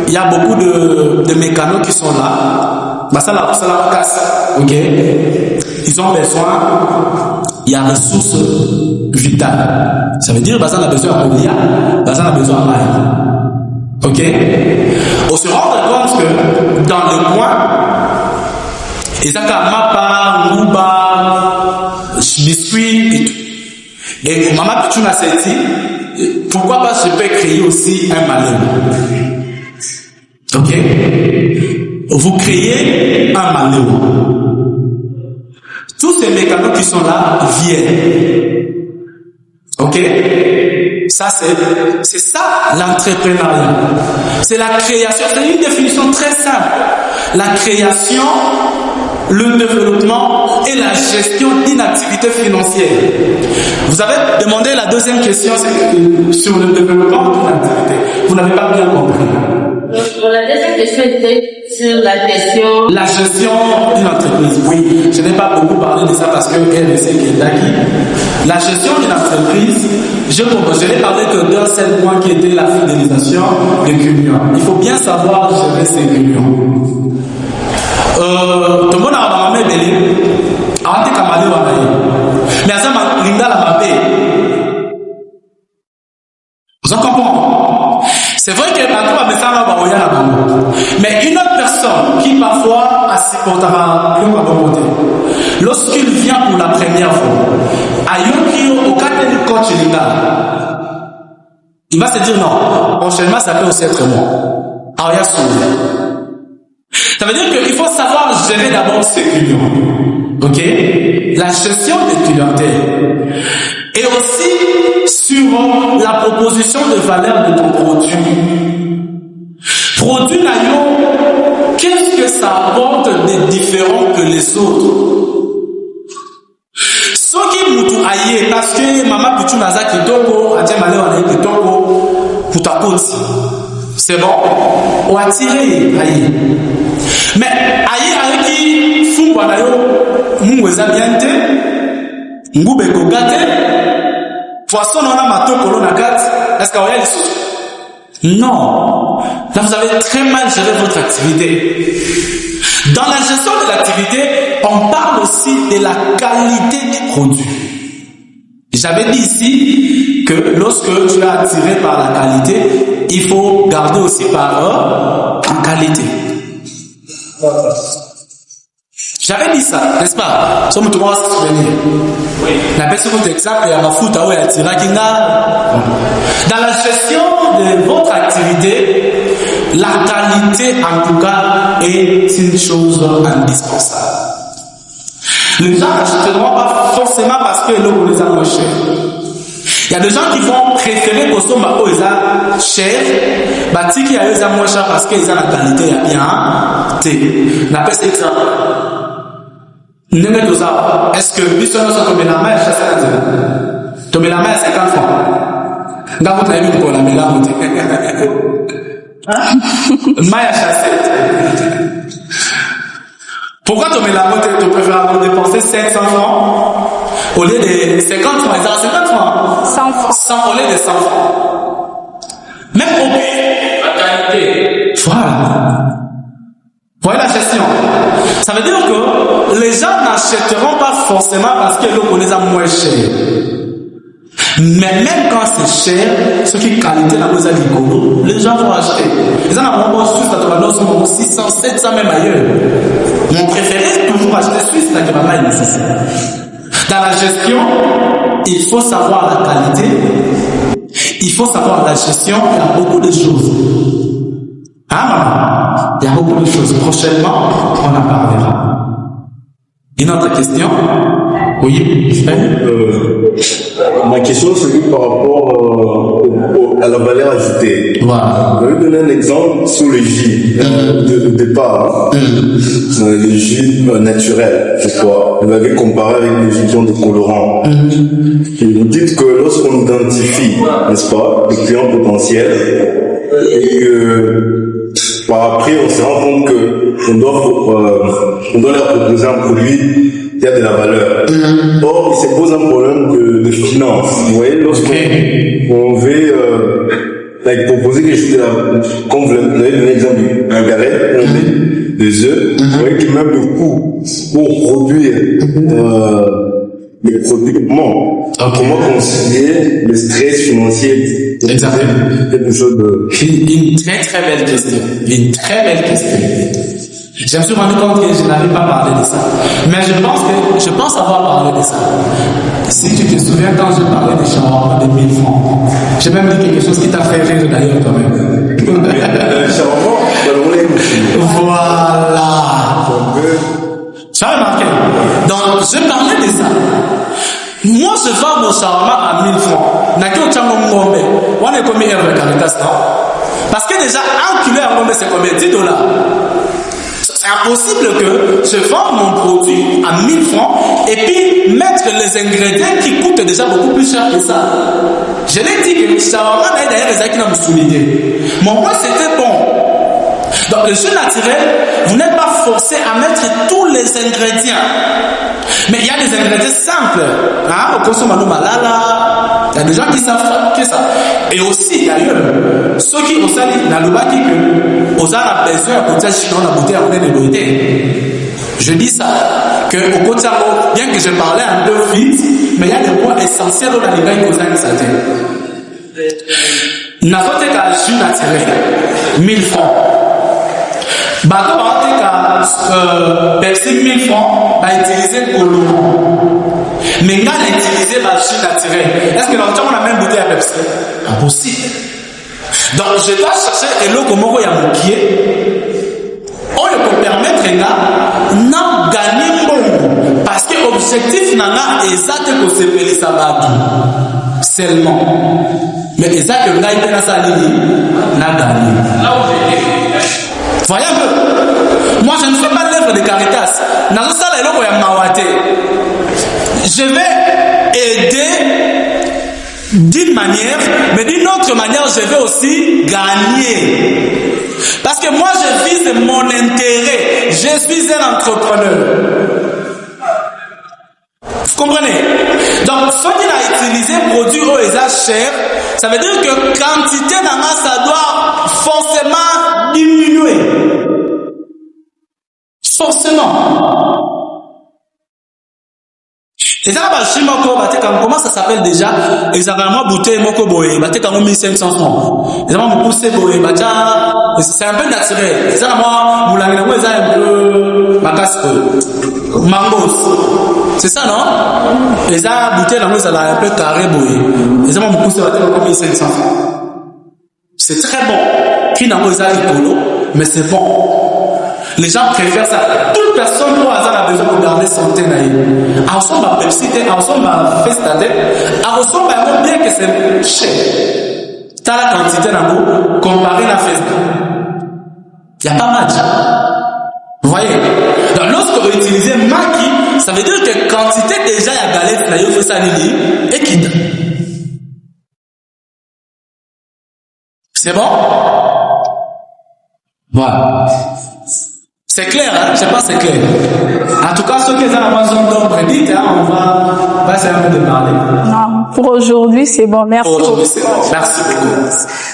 A: qu'il y a beaucoup de mécanos qui sont là. Ça la casse. Ok? Ils ont besoin, il y a ressources vitales. Ça veut dire, on a besoin de l'IA, on a besoin de l'air. Ok? On se rend compte que dans le coin, ils ont Mapa, Nuba, biscuits et tout. Et Maman Pichuna s'est dit, pourquoi pas je peux créer aussi un malheur? Ok? Vous créez un malheur. Tous ces mécanos qui sont là viennent. Ok? Ça, c'est ça l'entrepreneuriat. C'est la création. C'est une définition très simple. La création, le développement et la gestion d'une activité financière. Vous avez demandé la deuxième question sur le développement d'une activité. Vous n'avez pas bien compris.
E: La deuxième question était sur la gestion.
A: La gestion d'une entreprise, oui. Je n'ai pas beaucoup parlé de ça parce qu'elle sait qu'elle est d'acquis. La gestion d'une entreprise, je n'ai parlé que d'un seul point qui était la fidélisation des clients. Il faut bien savoir gérer ses clients. Tout le monde a un bébé. Avant de camarade, mais à ça, Linda l'a mappé. Vous en comprenez? C'est vrai que la mais une autre personne qui parfois a supporté lorsqu'il vient pour la première fois, il va se dire non, prochainement ça peut aussi être moi. Ça veut dire qu'il faut savoir gérer d'abord ses clients. Ok? La gestion des clientèles. Et aussi sur la proposition de valeur de ton produit. Produit Nayo, qu'est-ce que ça apporte de différent que les autres? Ce qui moutou aïe, parce que maman pitou naza kitoko, adja malé wana kitoko, pour ta côte. C'est bon? Ou attirer aïe. Mais aïe qui fou wanayo, moueza biente, ngoube kogate, poisson on a matoko lo nakat, est-ce qu'il y a les sous? Non. Là, vous avez très mal géré votre activité. Dans la gestion de l'activité, on parle aussi de la qualité du produit. J'avais dit ici que lorsque tu es attiré par la qualité, il faut garder aussi par en qualité. J'avais dit ça, n'est-ce pas? Somme tout le monde se souvenir. Oui. La personne exemple, il y a ma foot à attirer kinga. Dans la gestion de votre activité, la qualité en tout cas est une chose indispensable. Les gens n'achèteront pas forcément parce que l'eau les a moins cher. Il y a des gens qui vont préférer consommer l'eau les a cher, bâti qui a les a moins cher parce qu'ils ont la qualité bien. On appelle ça exemple. Est-ce que puisque nous sommes tombés la main, tomber la main à 50 francs? Dans votre ami pour la main là, maille à chassette. Pourquoi tomber la main, tu préfères dépenser 500 francs au lieu de 50 francs? Ils ont 50 francs.
B: 100 francs.
A: 100 au lieu de 100 francs. Même au pays, la qualité. Voilà. Voyez la gestion. Ça veut dire que les gens n'achèteront pas forcément parce que l'eau les a moins cher. Mais même quand c'est cher, ce qui est qualité dans nos agricoles, les gens vont acheter. Les gens n'ont Suisse, sont 600, 700 même ailleurs. Mon préféré, c'est toujours acheter Suisse, là, dans la gestion, il faut savoir la qualité, il faut savoir la gestion, il y a beaucoup de choses. Ah, il y a beaucoup de choses. Prochainement, on en parlera. Une autre question? Oui,
F: ma question c'est par rapport à la valeur ajoutée.
A: Voilà.
F: Je vais donner un exemple sur le jus de départ. Le jus naturel, je crois. Vous l'avez comparé avec les jus qui ont des colorants. Et vous dites que lorsqu'on identifie, n'est-ce pas, les clients potentiels, et que par après on se rend compte que on doit leur proposer un produit qui a de la valeur. Or, il se pose un problème de finance. Vous voyez, lorsqu'on veut proposer quelque chose de la, comme vous avez donné l'exemple d'un galette, on met des œufs, vous voyez que même le coût pour produire les produits, comment concilier le stress financier?
A: Exactement.
F: Quelque chose de...
A: Une très très belle question. Une très belle question. Je me suis rendu compte que je n'avais pas parlé de ça. Mais je pense avoir parlé de ça. Si tu te souviens quand je parlais des shawarma de 1000 francs, j'ai même dit quelque chose qui t'a fait rire d'ailleurs quand même. Voilà. Tu as remarqué? Donc, je parlais de ça. Moi, je vends mon shawarma à 1000 francs. N'a-t-il on est combien de Caritas, non? Parce que déjà, 1 kilo à Ngombe, c'est combien? $10. C'est impossible que je vende mon produit à 1000 francs et puis mettre les ingrédients qui coûtent déjà beaucoup plus cher que ça. Je l'ai dit que shawarma n'a d'ailleurs les qui m'ont souligné. Mon point, c'était bon. Donc, le jus naturel, vous n'êtes pas forcé à mettre tous les ingrédients. Mais il y a des ingrédients simples. Au consommation malala, il y a des gens qui savent que ça. Et aussi, d'ailleurs, ceux qui ont sali, dans le bas qui que, aux a besoin de potage dans la bouteille après de l'autorité. Je dis ça, que au côté bien que je parlais un peu vite, mais il y a des points essentiels dans les gars qui ont ça. N'a pas été qu'à jus naturel, 1000 francs. Bateau va Pepsi 1000 francs à utiliser colorant. Mais quand on utilise la chine naturelle, est-ce que l'on a même bouteille à Pepsi? Impossible. Donc je dois chercher un lot comme il y a mon pied. On peut permettre de gagner bon. Parce que l'objectif n'est exact que c'est faire ça seulement. Mais exact que n'a gagné. Voyez un peu. Moi je ne fais pas l'œuvre de Caritas. Je vais aider d'une manière, mais d'une autre manière, je vais aussi gagner. Parce que moi, je vise mon intérêt. Je suis un entrepreneur. Vous comprenez? Donc, ce qu'il a utilisé produit au cher, ça veut dire que quantité d'un ça doit forcément diminuer. Forcément. Et ça, comment ça s'appelle déjà? Exactement, bouteille, moko boé, baté comme 1500 francs. Exactement, mon poussé boé, c'est un peu naturel. Et ça, moi, moulangina, moi, ça un peu, mangos. C'est ça, non? Et ça, bouteille, là, moi, ça un peu carré boé. Exactement, mon poussé, baté comme 1500 francs. C'est très bon. Qui n'a pas ça, mais c'est bon. Les gens préfèrent ça. Toute personne qui a besoin de garder son thé. Ensemble à Pepsi, ensemble à Festadé, ensemble à bien que c'est cher. T'as la quantité d'ango comparé à la Festa. Il n'y a pas match. Vous voyez? Donc lorsque vous utilisez Maki, ça veut dire que quantité déjà il y a galette, il faut ça et qui. C'est bon? Voilà. C'est clair, hein? Je sais pas si c'est clair. En tout cas, ceux qui sont dans la zone d'ombre, dites, hein, on va essayer un peu de parler.
B: Non, pour aujourd'hui, c'est bon. Merci.
A: Pour aujourd'hui, c'est bon. Merci beaucoup.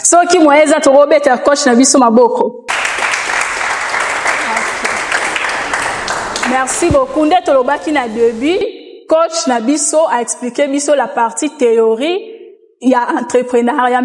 B: Ceux qui m'ont aidé à te remettre coach Nabiso Maboko. Merci beaucoup. Ndé Tolobaki na début, coach Nabiso a expliqué Biso la partie théorie. Il y a entrepreneuriat.